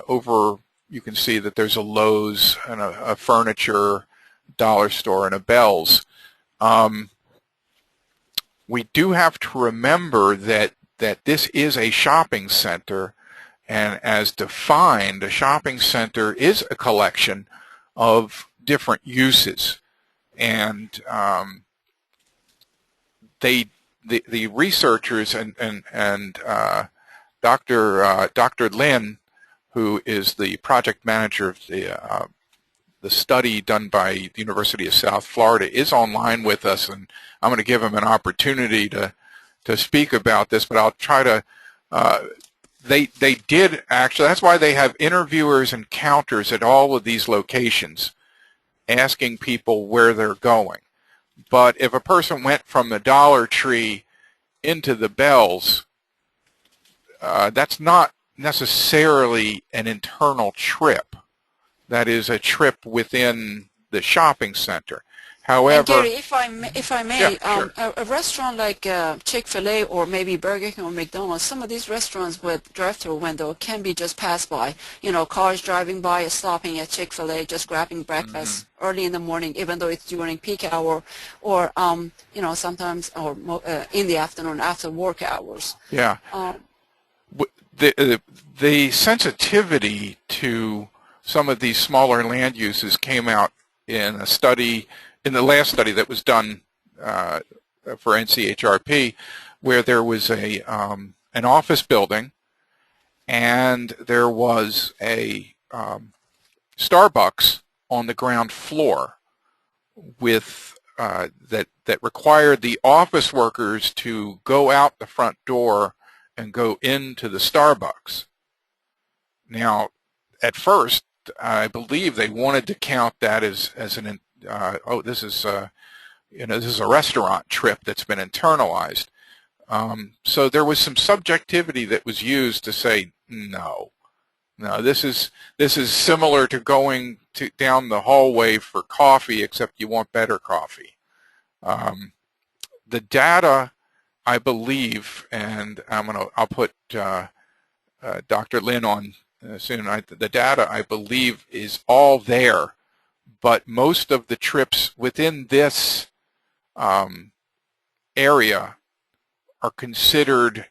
over you can see that there's a Lowe's and a furniture dollar store and a Bell's. We do have to remember that this is a shopping center, and as defined, a shopping center is a collection of different uses, and the researchers and Dr. Lin, who is the project manager of the study done by the University of South Florida, is online with us, and I'm going to give him an opportunity to speak about this, but I'll try to they did actually, that's why they have interviewers and counters at all of these locations asking people where they're going. But if a person went from the Dollar Tree into the Bell's, that's not necessarily an internal trip. That is a trip within the shopping center. However, and Gary, if I may, yeah, sure. A restaurant like Chick-fil-A or maybe Burger King or McDonald's, some of these restaurants with drive-through window can be just passed by. You know, cars driving by, stopping at Chick-fil-A, just grabbing breakfast early in the morning, even though it's during peak hour, or you know, sometimes or in the afternoon after work hours. Yeah. The sensitivity to some of these smaller land uses came out in a study, in the last study that was done for NCHRP, where there was an office building, and there was a Starbucks on the ground floor with that required the office workers to go out the front door and go into the Starbucks. Now, at first, I believe they wanted to count that as an this is this is a restaurant trip that's been internalized. So there was some subjectivity that was used to say no, this is similar to going down the hallway for coffee, except you want better coffee. The data, I believe, and I'll put Dr. Lin on soon. The data, I believe, is all there, but most of the trips within this area are considered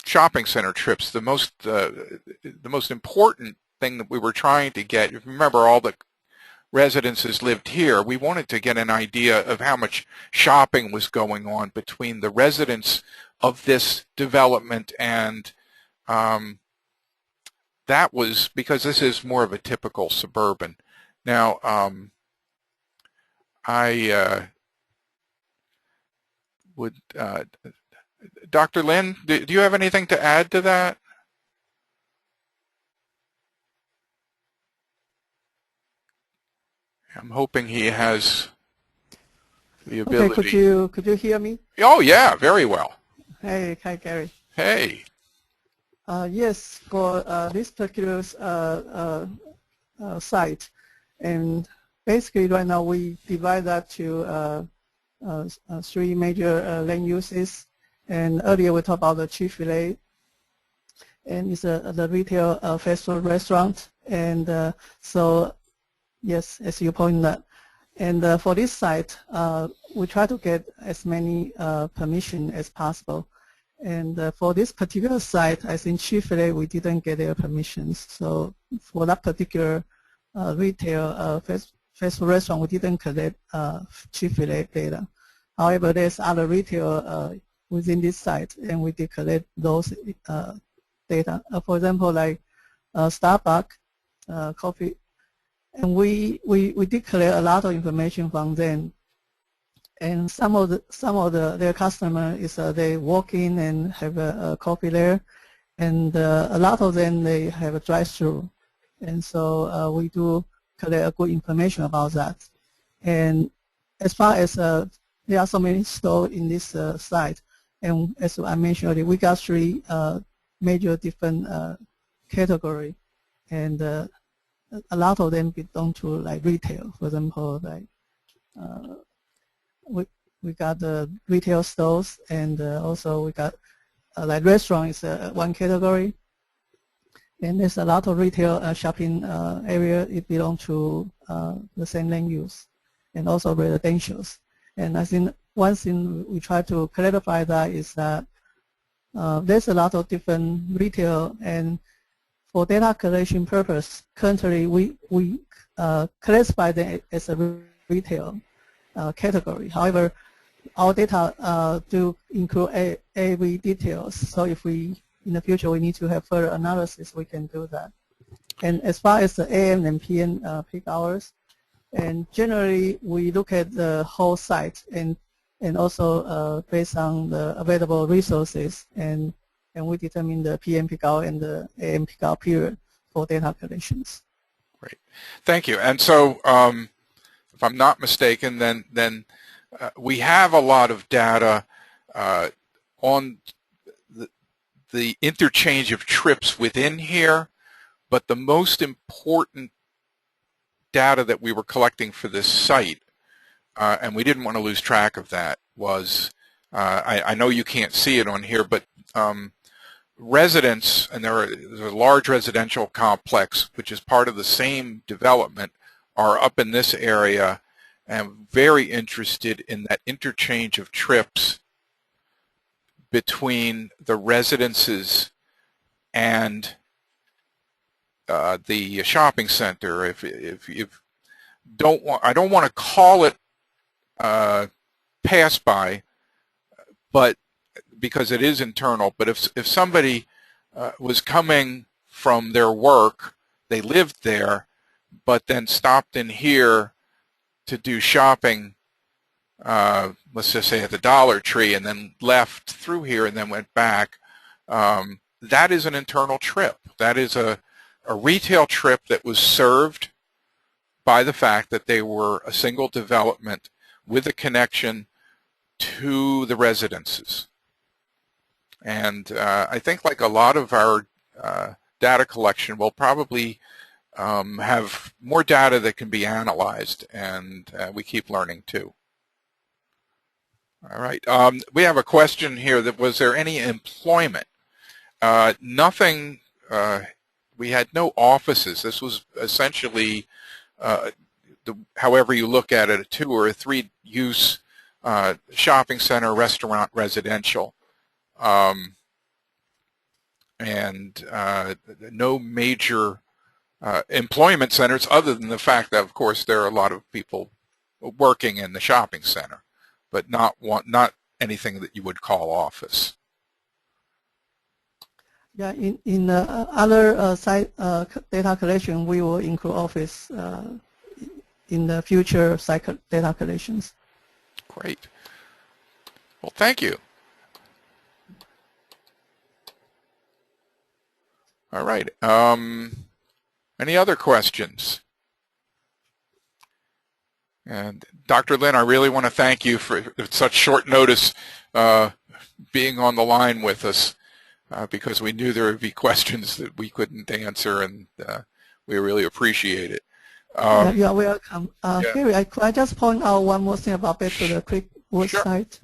shopping center trips. The most important thing that we were trying to get, if you remember, all the residences lived here, we wanted to get an idea of how much shopping was going on between the residents of this development, and that was because this is more of a typical suburban. Now, I would, Dr. Lin, do you have anything to add to that? I'm hoping he has the ability. Okay, could you hear me? Oh yeah, very well. Hey, hi Gary. Hey. Yes, for this particular site, and basically right now we divide that to three major land uses. And earlier we talked about the Chick-fil-A, and it's the retail fast food restaurant. And so, yes, as you pointed out. And for this site, we try to get as many permission as possible. And for this particular site, I think Chick-fil-A, we didn't get their permissions. So for that particular retail fast food restaurant, we didn't collect Chick-fil-A data. However, there's other retail within this site, and we did collect those data. For example, like Starbucks, coffee, and we did collect a lot of information from them. And some of their customer is they walk in and have a coffee there, and a lot of them they have a drive-through, and so we do collect a good information about that. And as far as there are so many stores in this site, and as I mentioned earlier, we got three major different category, and a lot of them belong to like retail. For example, like we got the retail stores, and also we got like restaurant is one category, and there's a lot of retail shopping area. It belongs to the same land use, and also residentials. And I think one thing we try to clarify that is that there's a lot of different retail, and for data collection purpose, currently we classify them as a retail category. However, our data do include AV details, so if we in the future we need to have further analysis, we can do that. And as far as the AM and PM peak hours, and generally we look at the whole site and also based on the available resources, and we determine the PM peak hour and the AM peak hour period for data collections. Great, thank you. And so, if I'm not mistaken, then we have a lot of data on the interchange of trips within here, but the most important data that we were collecting for this site, and we didn't want to lose track of that, was, I know you can't see it on here, but residents, and there's a large residential complex which is part of the same development, are up in this area and very interested in that interchange of trips between the residences and the shopping center. If you don't want, I don't want to call it pass by, but because it is internal. But if somebody was coming from their work, they lived there, but then stopped in here to do shopping, let's just say at the Dollar Tree, and then left through here and then went back, that is an internal trip. That is a retail trip that was served by the fact that they were a single development with a connection to the residences. And I think, like a lot of our data collection, we'll probably have more data that can be analyzed, and we keep learning too. All right. We have a question here that was there any employment? Nothing. We had no offices. This was essentially, however you look at it, a 2 or a 3 use shopping center, restaurant, residential, and no major employment centers, other than the fact that, of course, there are a lot of people working in the shopping center, but not anything that you would call office. Yeah, in other site data collection, we will include office in the future site data collections. Great. Well, thank you. All right. Any other questions? And Dr. Lin, I really want to thank you for such short notice being on the line with us, because we knew there would be questions that we couldn't answer, and we really appreciate it. You're welcome. Gary, I just point out one more thing about back to the QuickWoods Sure. site.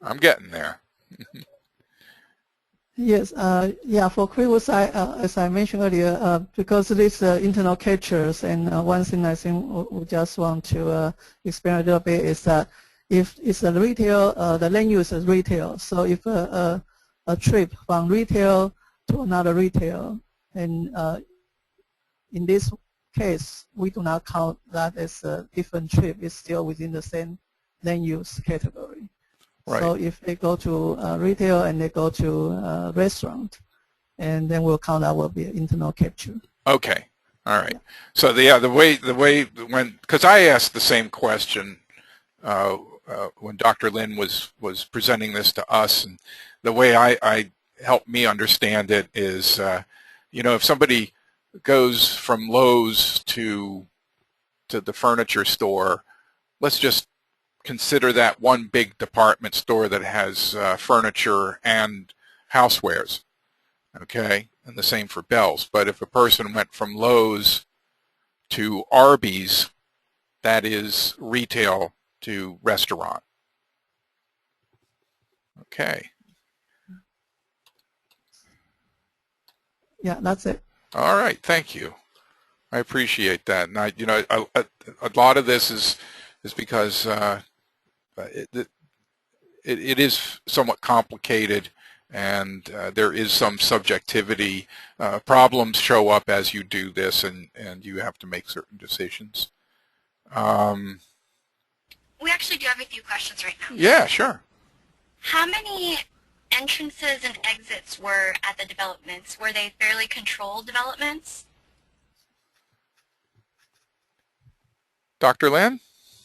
I'm getting there. Yes, yeah, for QuickWoods site, as I mentioned earlier, because these internal captures, and one thing I think we just want to explain a little bit is that if it's a retail, the land use is retail. So if a trip from retail to another retail, and in this case, we do not count that as a different trip. It's still within the same land use category. Right. So if they go to retail and they go to restaurant, and then we'll count that will be an internal capture. Okay. All right. So the way when, because I asked the same question when Dr. Lin was presenting this to us, and the way I helped me understand it is, if somebody goes from Lowe's to the furniture store, let's just consider that one big department store that has furniture and housewares, okay? And the same for Bell's. But if a person went from Lowe's to Arby's, that is retail to restaurant. Okay. Yeah, that's it. All right, thank you. I appreciate that. And a lot of this is because it is somewhat complicated, and there is some subjectivity. Problems show up as you do this, and you have to make certain decisions. We actually do have a few questions right now. Yeah, sure. How many entrances and exits were at the developments? Were they fairly controlled developments? Dr. Lin?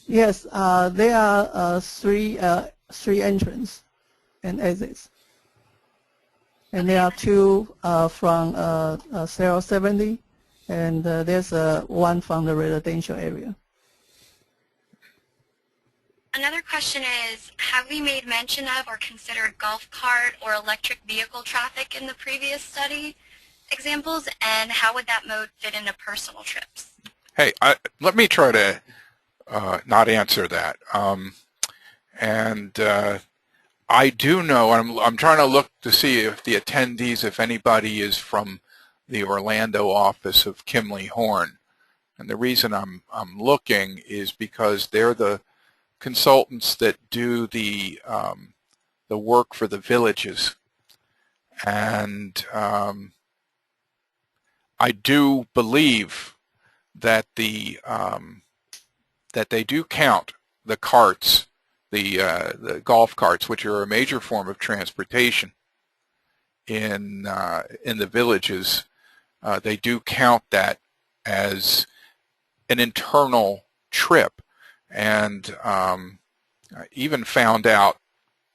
Yes, there are three entrances and exits, and there are two from 070, and there's one from the residential area. Another question is, have we made mention of or considered golf cart or electric vehicle traffic in the previous study examples, and how would that mode fit into personal trips? Hey, let me try to not answer that. I do know, I'm trying to look to see if the attendees, if anybody is from the Orlando office of Kimley Horn. And the reason I'm looking is because they're the consultants that do the work for the villages. And I do believe that that they do count the carts, the golf carts, which are a major form of transportation in the villages. They do count that as an internal trip, and I even found out,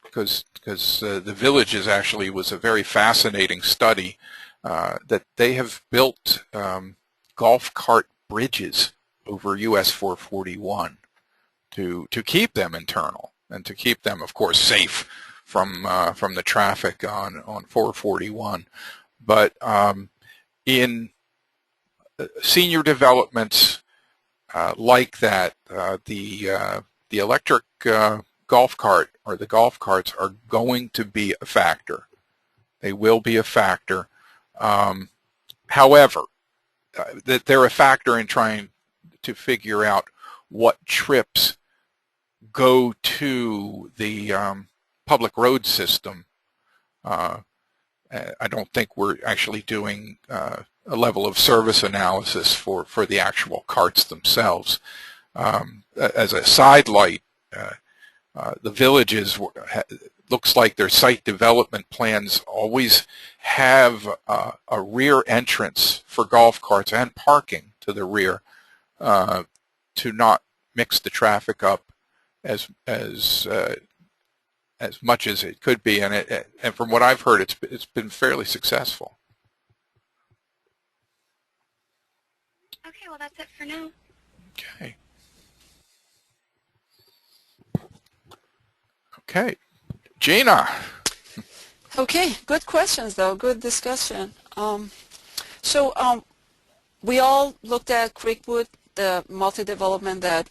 because the villages actually was a very fascinating study, that they have built golf cart bridges over US 441 to keep them internal and to keep them, of course, safe from the traffic on 441. But in senior developments like that, the electric golf cart or the golf carts are going to be a factor. They will be a factor. However, that they're a factor in trying to figure out what trips go to the public road system. I don't think we're actually doing a level of service analysis for the actual carts themselves. As a sidelight, the villages, looks like their site development plans always have a rear entrance for golf carts and parking to the rear to not mix the traffic up as much as it could be, and from what I've heard, it's been fairly successful. Okay, well that's it for now. Okay. Okay, Gina. Okay, good questions though, good discussion. We all looked at Creekwood, the multi-development that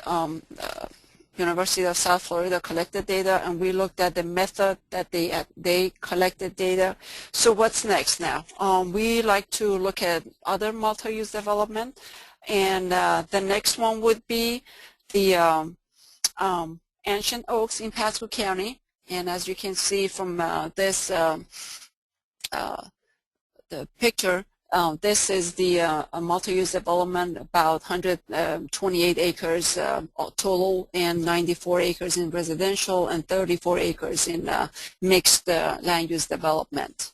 University of South Florida collected data, and we looked at the method that they collected data. So what's next now? We like to look at other multi-use development, and the next one would be the Ancient Oaks in Pasco County. And as you can see from this the picture, this is the multi-use development, about 128 acres total, and 94 acres in residential and 34 acres in mixed land use development.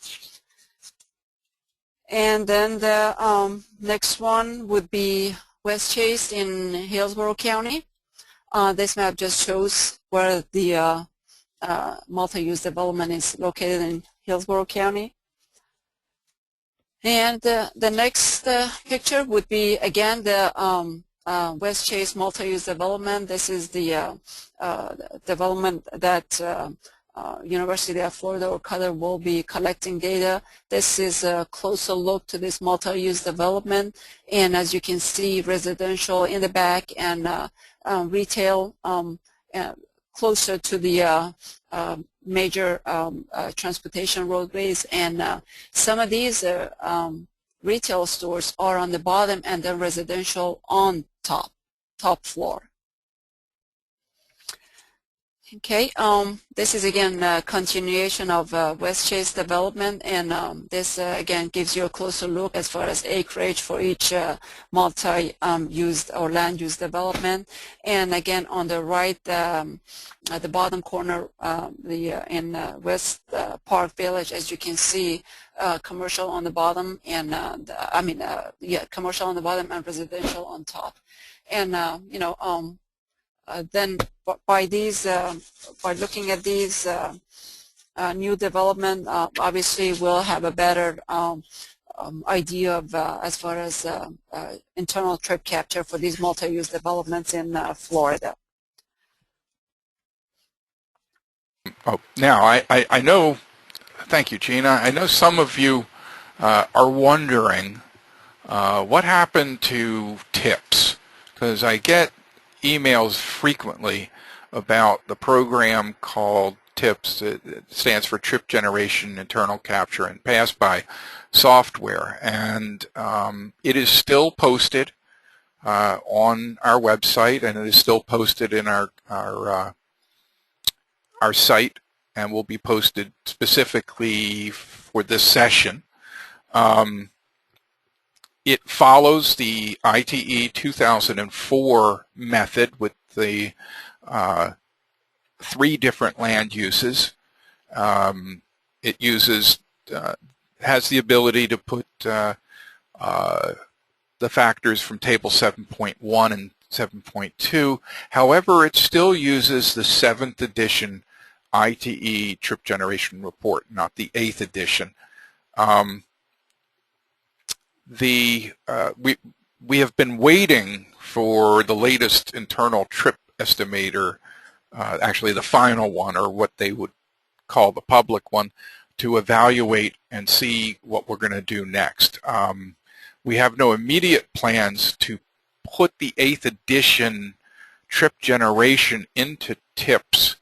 And then the next one would be West Chase in Hillsborough County. This map just shows where the multi-use development is located in Hillsborough County. And the next picture would be, again, the West Chase multi-use development. This is the development that University of Florida or Qatar will be collecting data. This is a closer look to this multi-use development. And as you can see, residential in the back and retail closer to the major transportation roadways. And some of these retail stores are on the bottom and then residential on top floor. Okay, this is again a continuation of West Chase development, and this again gives you a closer look as far as acreage for each multi-used or land use development. And again, on the right, at the bottom corner, in West Park Village, as you can see, commercial on the bottom, and commercial on the bottom and residential on top. And then by looking at these new development, obviously we'll have a better idea of as far as internal trip capture for these multi-use developments in Florida. Oh, now I know, thank you, Gina. I know some of you are wondering what happened to TIPS, because I get emails frequently about the program called TIPS. It stands for Trip Generation Internal Capture and Pass-By Software, and it is still posted on our website, and it is still posted in our site, and will be posted specifically for this session. It follows the ITE 2004 method with the 3 different land uses. It uses, has the ability to put the factors from table 7.1 and 7.2. However, it still uses the 7th edition ITE trip generation report, not the 8th edition. We have been waiting for the latest internal trip estimator, actually the final one, or what they would call the public one, to evaluate and see what we're going to do next. We have no immediate plans to put the 8th edition trip generation into TIPS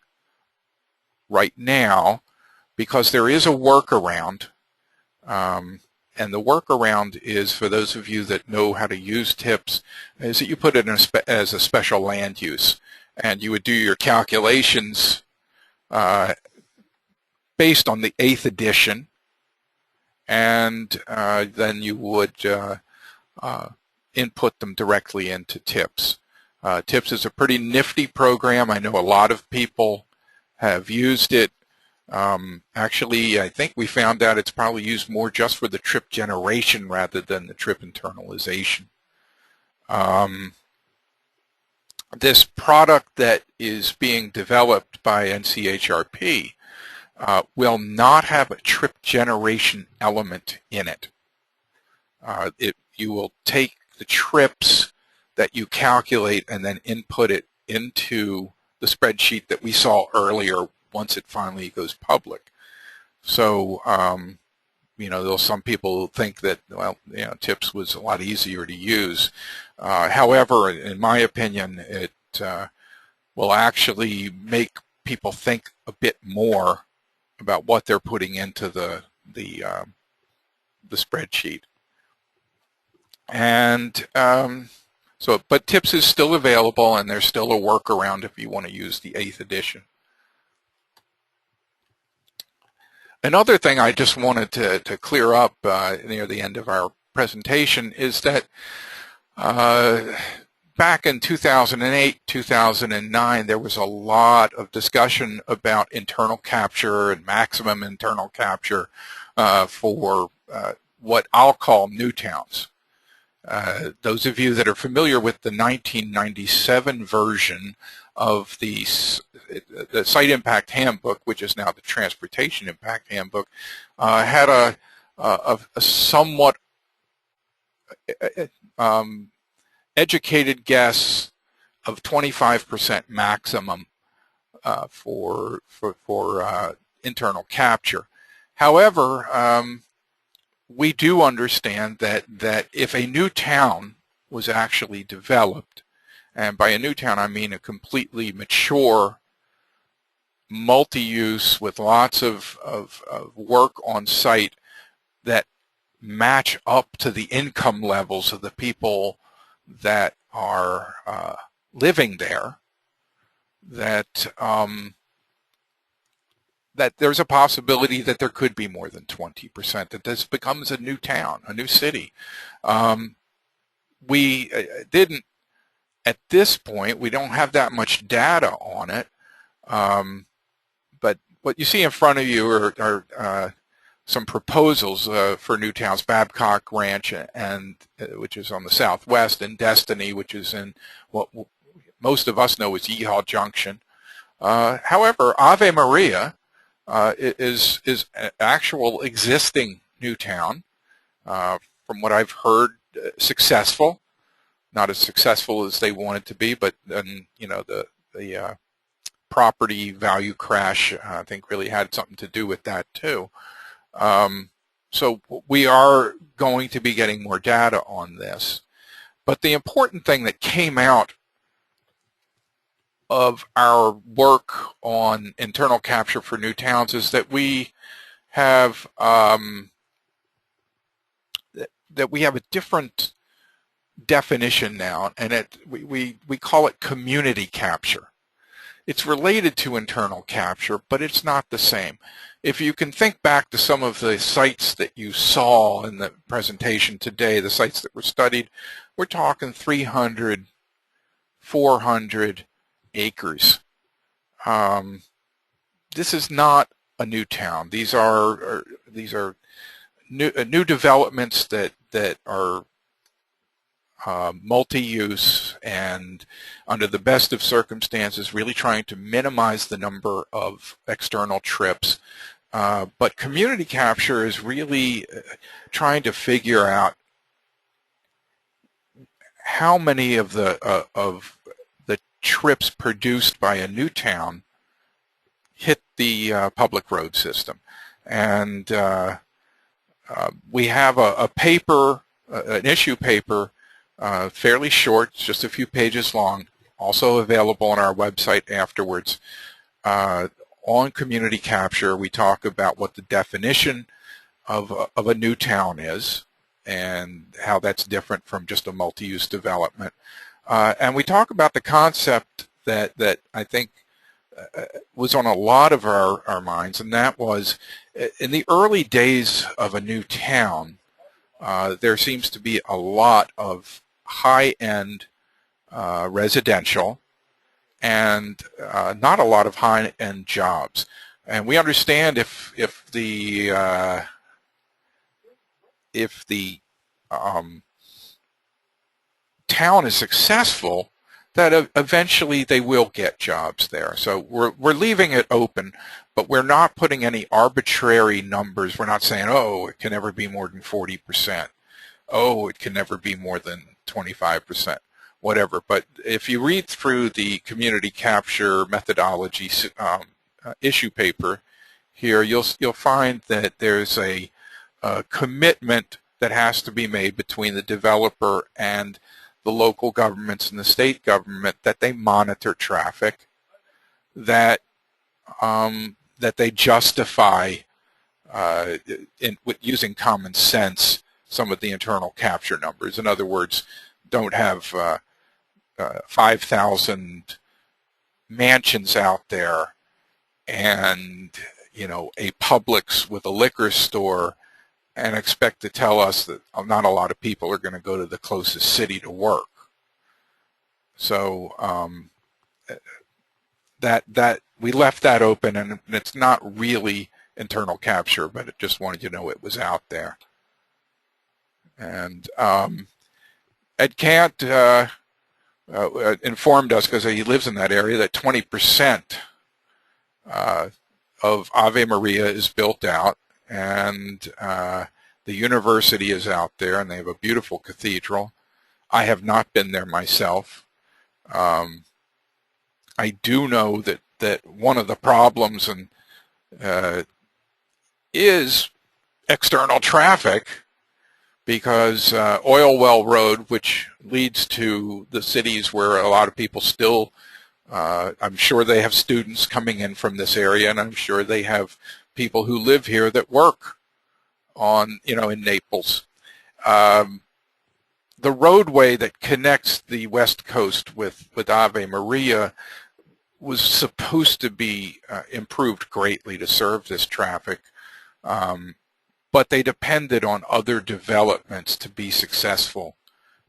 right now, because there is a workaround. And the workaround is, for those of you that know how to use TIPS, is that you put it in as a special land use. And you would do your calculations based on the 8th edition, and then you would input them directly into TIPS. TIPS is a pretty nifty program. I know a lot of people have used it. Actually, I think we found out it's probably used more just for the trip generation rather than the trip internalization. This product that is being developed by NCHRP will not have a trip generation element in it. You will take the trips that you calculate and then input it into the spreadsheet that we saw earlier once it finally goes public. So, some people think that, well, TIPS was a lot easier to use. However, in my opinion, it will actually make people think a bit more about what they're putting into the spreadsheet. And but TIPS is still available, and there's still a workaround if you want to use the 8th edition. Another thing I just wanted to clear up near the end of our presentation is that back in 2008, 2009, there was a lot of discussion about internal capture and maximum internal capture for what I'll call new towns. Those of you that are familiar with the 1997 version of the Site Impact Handbook, which is now the Transportation Impact Handbook, had a somewhat educated guess of 25% maximum for internal capture. However, we do understand that if a new town was actually developed, and by a new town I mean a completely mature, multi-use with lots of work on site that match up to the income levels of the people that are living there, that there's a possibility that there could be more than 20%, that this becomes a new town, a new city. We didn't, at this point, we don't have that much data on it, but what you see in front of you are some proposals for new towns: Babcock Ranch, and which is on the southwest, and Destiny, which is in what most of us know as Yeehaw Junction. However, Ave Maria is an actual existing new town, from what I've heard, successful. Not as successful as they wanted to be, but then, you know, the property value crash, I think, really had something to do with that too. So we are going to be getting more data on this. But the important thing that came out of our work on internal capture for new towns is that we have that we have a different definition now, and we call it community capture. It's related to internal capture, but it's not the same. If you can think back to some of the sites that you saw in the presentation today, the sites that were studied, we're talking 300, 400 acres. This is not a new town. These are new developments that are multi-use and, under the best of circumstances, really trying to minimize the number of external trips. But community capture is really trying to figure out how many of the trips produced by a new town hit the public road system. And we have a paper, an issue paper, fairly short, just a few pages long, also available on our website afterwards. On community capture, we talk about what the definition of a new town is and how that's different from just a multi-use development. And we talk about the concept that I think was on a lot of our minds, and that was, in the early days of a new town, there seems to be a lot of high-end residential and not a lot of high-end jobs. And we understand if the town is successful, that eventually they will get jobs there. So we're leaving it open, but we're not putting any arbitrary numbers. We're not saying, oh, it can never be more than 40%. Oh, it can never be more than 25%, whatever. But if you read through the community capture methodology issue paper here, you'll find that there's a commitment that has to be made between the developer and the local governments and the state government, that they monitor traffic, that they justify using common sense some of the internal capture numbers. In other words, don't have 5,000 mansions out there and, you know, a Publix with a liquor store and expect to tell us that not a lot of people are going to go to the closest city to work. So that we left that open, and it's not really internal capture, but it just wanted you to know it was out there. And Ed Kant informed us, because he lives in that area, that 20% of Ave Maria is built out, and the university is out there, and they have a beautiful cathedral. I have not been there myself. I do know that one of the problems is external traffic, because Oil Well Road, which leads to the cities where a lot of people still, I'm sure they have students coming in from this area, and I'm sure they have people who live here that work on, in Naples. The roadway that connects the West Coast with Ave Maria was supposed to be improved greatly to serve this traffic, but they depended on other developments to be successful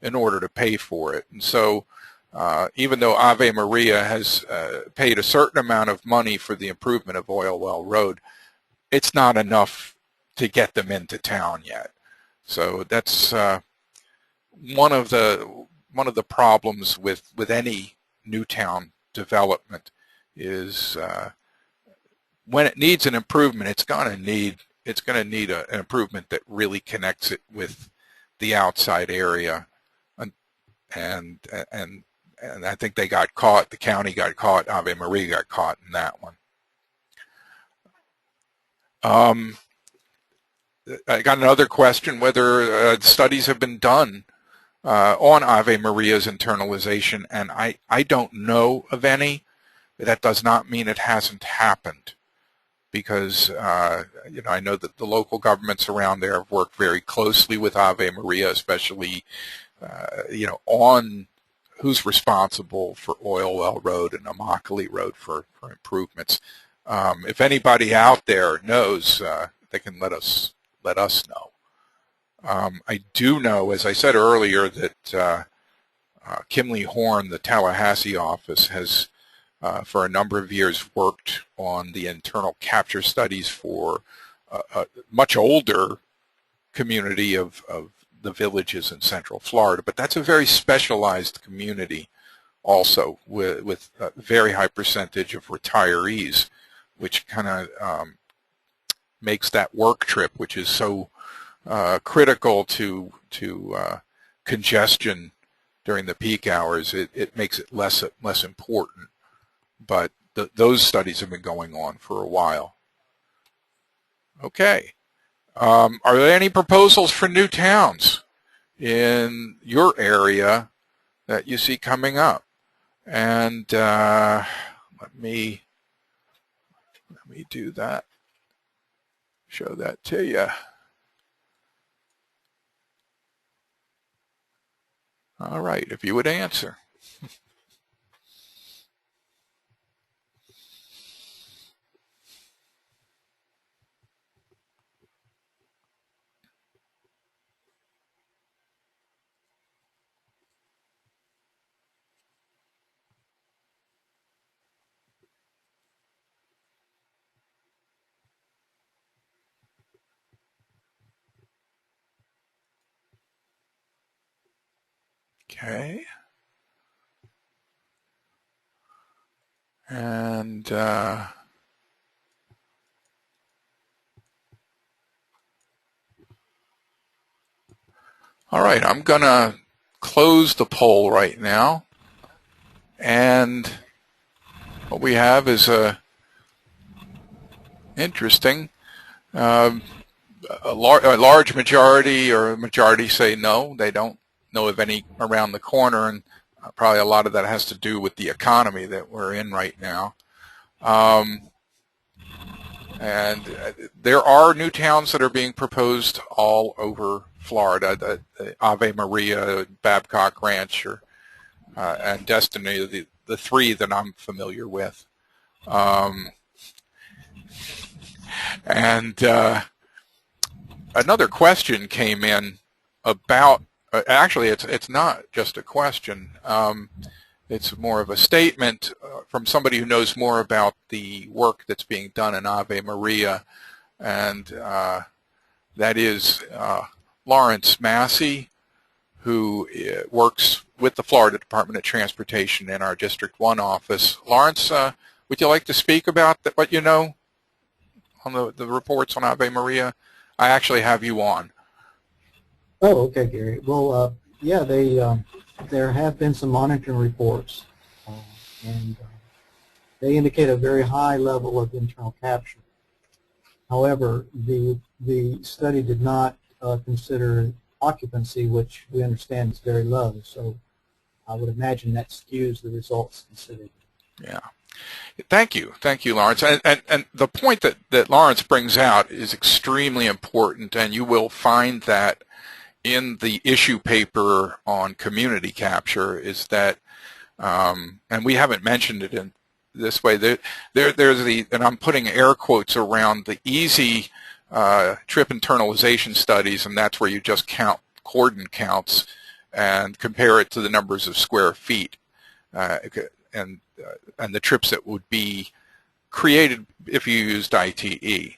in order to pay for it. And so even though Ave Maria has paid a certain amount of money for the improvement of Oil Well Road, it's not enough to get them into town yet. So that's one of the problems with any new town development is when it needs an improvement, it's going to need an improvement that really connects it with the outside area, and I think they got caught. The county got caught. Ave Maria got caught in that one. I got another question whether studies have been done on Ave Maria's internalization, and I don't know of any. That does not mean it hasn't happened, because I know that the local governments around there have worked very closely with Ave Maria, especially on who's responsible for Oil Well Road and Immokalee Road for improvements. If anybody out there knows, they can let us know. I do know, as I said earlier, that Kimley Horn, the Tallahassee office, has for a number of years worked on the internal capture studies for a much older community of the villages in Central Florida. But that's a very specialized community also, with a very high percentage of retirees, which kind of makes that work trip, which is so critical to congestion during the peak hours, it makes it less important. But those studies have been going on for a while. Okay. Are there any proposals for new towns in your area that you see coming up? And let me do that. Show that to you. All right, if you would answer. Okay. And all right, I'm going to close the poll right now. And what we have is interesting. A large majority, or a majority, say no, they don't know of any around the corner, and probably a lot of that has to do with the economy that we're in right now. And there are new towns that are being proposed all over Florida. The Ave Maria, Babcock Ranch, and Destiny, the three that I'm familiar with. And another question came in about, actually it's not just a question, it's more of a statement from somebody who knows more about the work that's being done in Ave Maria, and that is Lawrence Massey, who works with the Florida Department of Transportation in our District 1 office. Lawrence, would you like to speak about what you know on the reports on Ave Maria? I actually have you on. Oh, okay, Gary. Well, yeah, there have been some monitoring reports, and they indicate a very high level of internal capture. However, the study did not consider occupancy, which we understand is very low. So I would imagine that skews the results considered. Yeah. Thank you, Lawrence. And the point that Lawrence brings out is extremely important, and you will find that in the issue paper on community capture, is that, and we haven't mentioned it in this way, there's and I'm putting air quotes around the easy trip internalization studies, and that's where you just count cordon counts and compare it to the numbers of square feet, and the trips that would be created if you used ITE.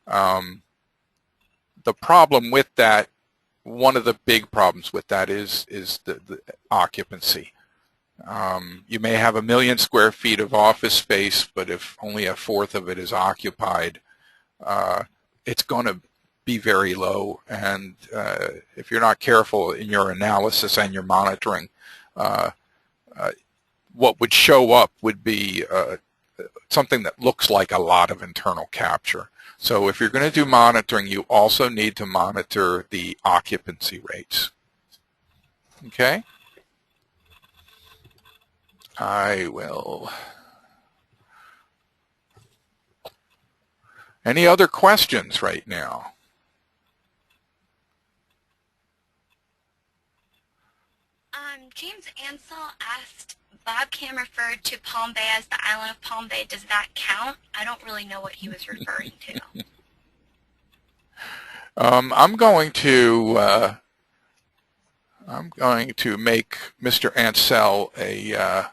The problem with that, one of the big problems with that is the occupancy. You may have 1 million square feet of office space, but if only 1/4 of it is occupied, it's going to be very low. And if you're not careful in your analysis and your monitoring, what would show up would be something that looks like a lot of internal capture. So if you're going to do monitoring, you also need to monitor the occupancy rates. Okay? I will. Any other questions right now? James Ansell asked, Bob Cam referred to Palm Bay as the island of Palm Bay. Does that count? I don't really know what he was referring to. I'm going to make Mr. Ansell a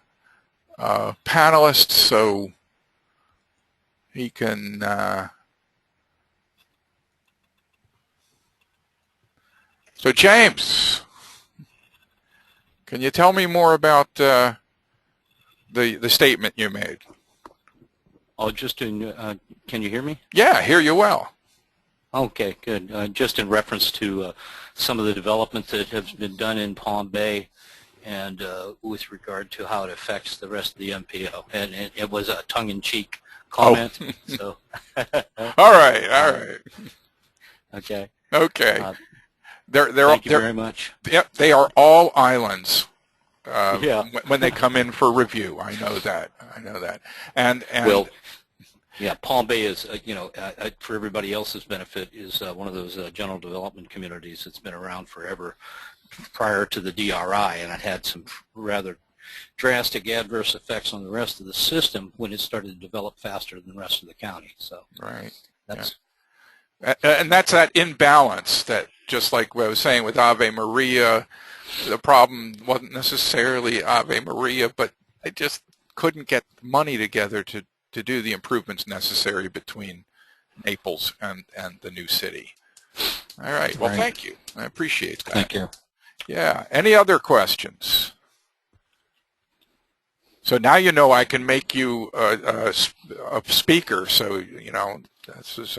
panelist so he can so James, can you tell me more about the statement you made? Oh, just in, can you hear me? Yeah, I hear you well. Okay, good. Just in reference to some of the development that has been done in Palm Bay and with regard to how it affects the rest of the MPO. And it was a tongue-in-cheek comment. Oh. So. All right. Okay. Okay. Thank you very much. Yep, they are all islands Yeah. when they come in for review. I know that. And well, yeah, Palm Bay is, for everybody else's benefit, is one of those general development communities that's been around forever prior to the DRI, and it had some rather drastic adverse effects on the rest of the system when it started to develop faster than the rest of the county. So right. That's and that's that imbalance that, just like what I was saying with Ave Maria, the problem wasn't necessarily Ave Maria, but I just couldn't get money together to do the improvements necessary between Naples and the new city. All right. Well, right. Thank you. I appreciate that. Thank you. Yeah. Any other questions? So now you know I can make you a speaker, so, this is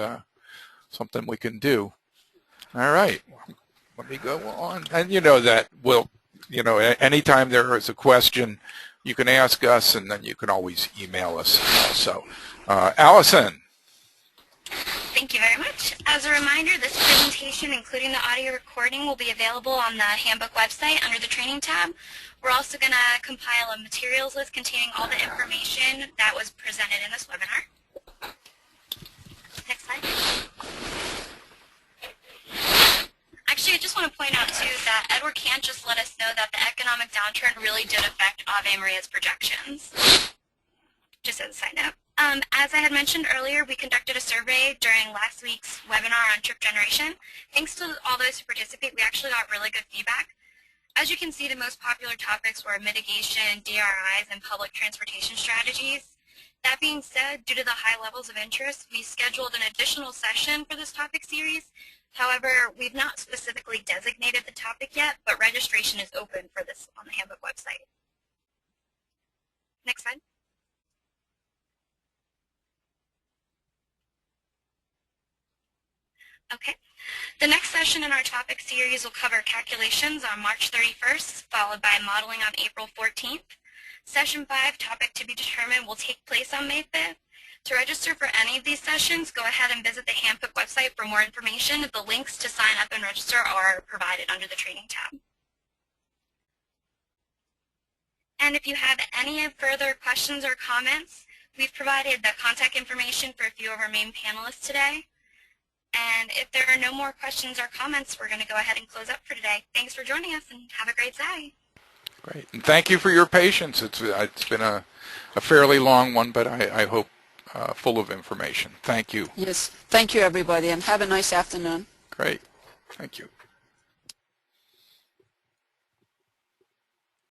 something we can do. All right. Let me go on. And you know that anytime there is a question, you can ask us, and then you can always email us also. Allison. Thank you very much. As a reminder, this presentation, including the audio recording, will be available on the handbook website under the training tab. We're also going to compile a materials list containing all the information that was presented in this webinar. Next slide. Actually, I just want to point out, too, that Edward Cant just let us know that the economic downturn really did affect Ave Maria's projections, just as a side note. As I had mentioned earlier, we conducted a survey during last week's webinar on trip generation. Thanks to all those who participate, we actually got really good feedback. As you can see, the most popular topics were mitigation, DRIs, and public transportation strategies. That being said, due to the high levels of interest, we scheduled an additional session for this topic series However, we've not specifically designated the topic yet, but registration is open for this on the handbook website. Next slide. Okay. The next session in our topic series will cover calculations on March 31st, followed by modeling on April 14th. Session 5, topic to be determined, will take place on May 5th. To register for any of these sessions, go ahead and visit the handbook website for more information. The links to sign up and register are provided under the training tab. And if you have any further questions or comments, we've provided the contact information for a few of our main panelists today. And if there are no more questions or comments, we're going to go ahead and close up for today. Thanks for joining us, and have a great day. Great. And thank you for your patience. It's been a fairly long one, but I hope full of information. Thank you. Yes, thank you everybody, and have a nice afternoon. Great. Thank you.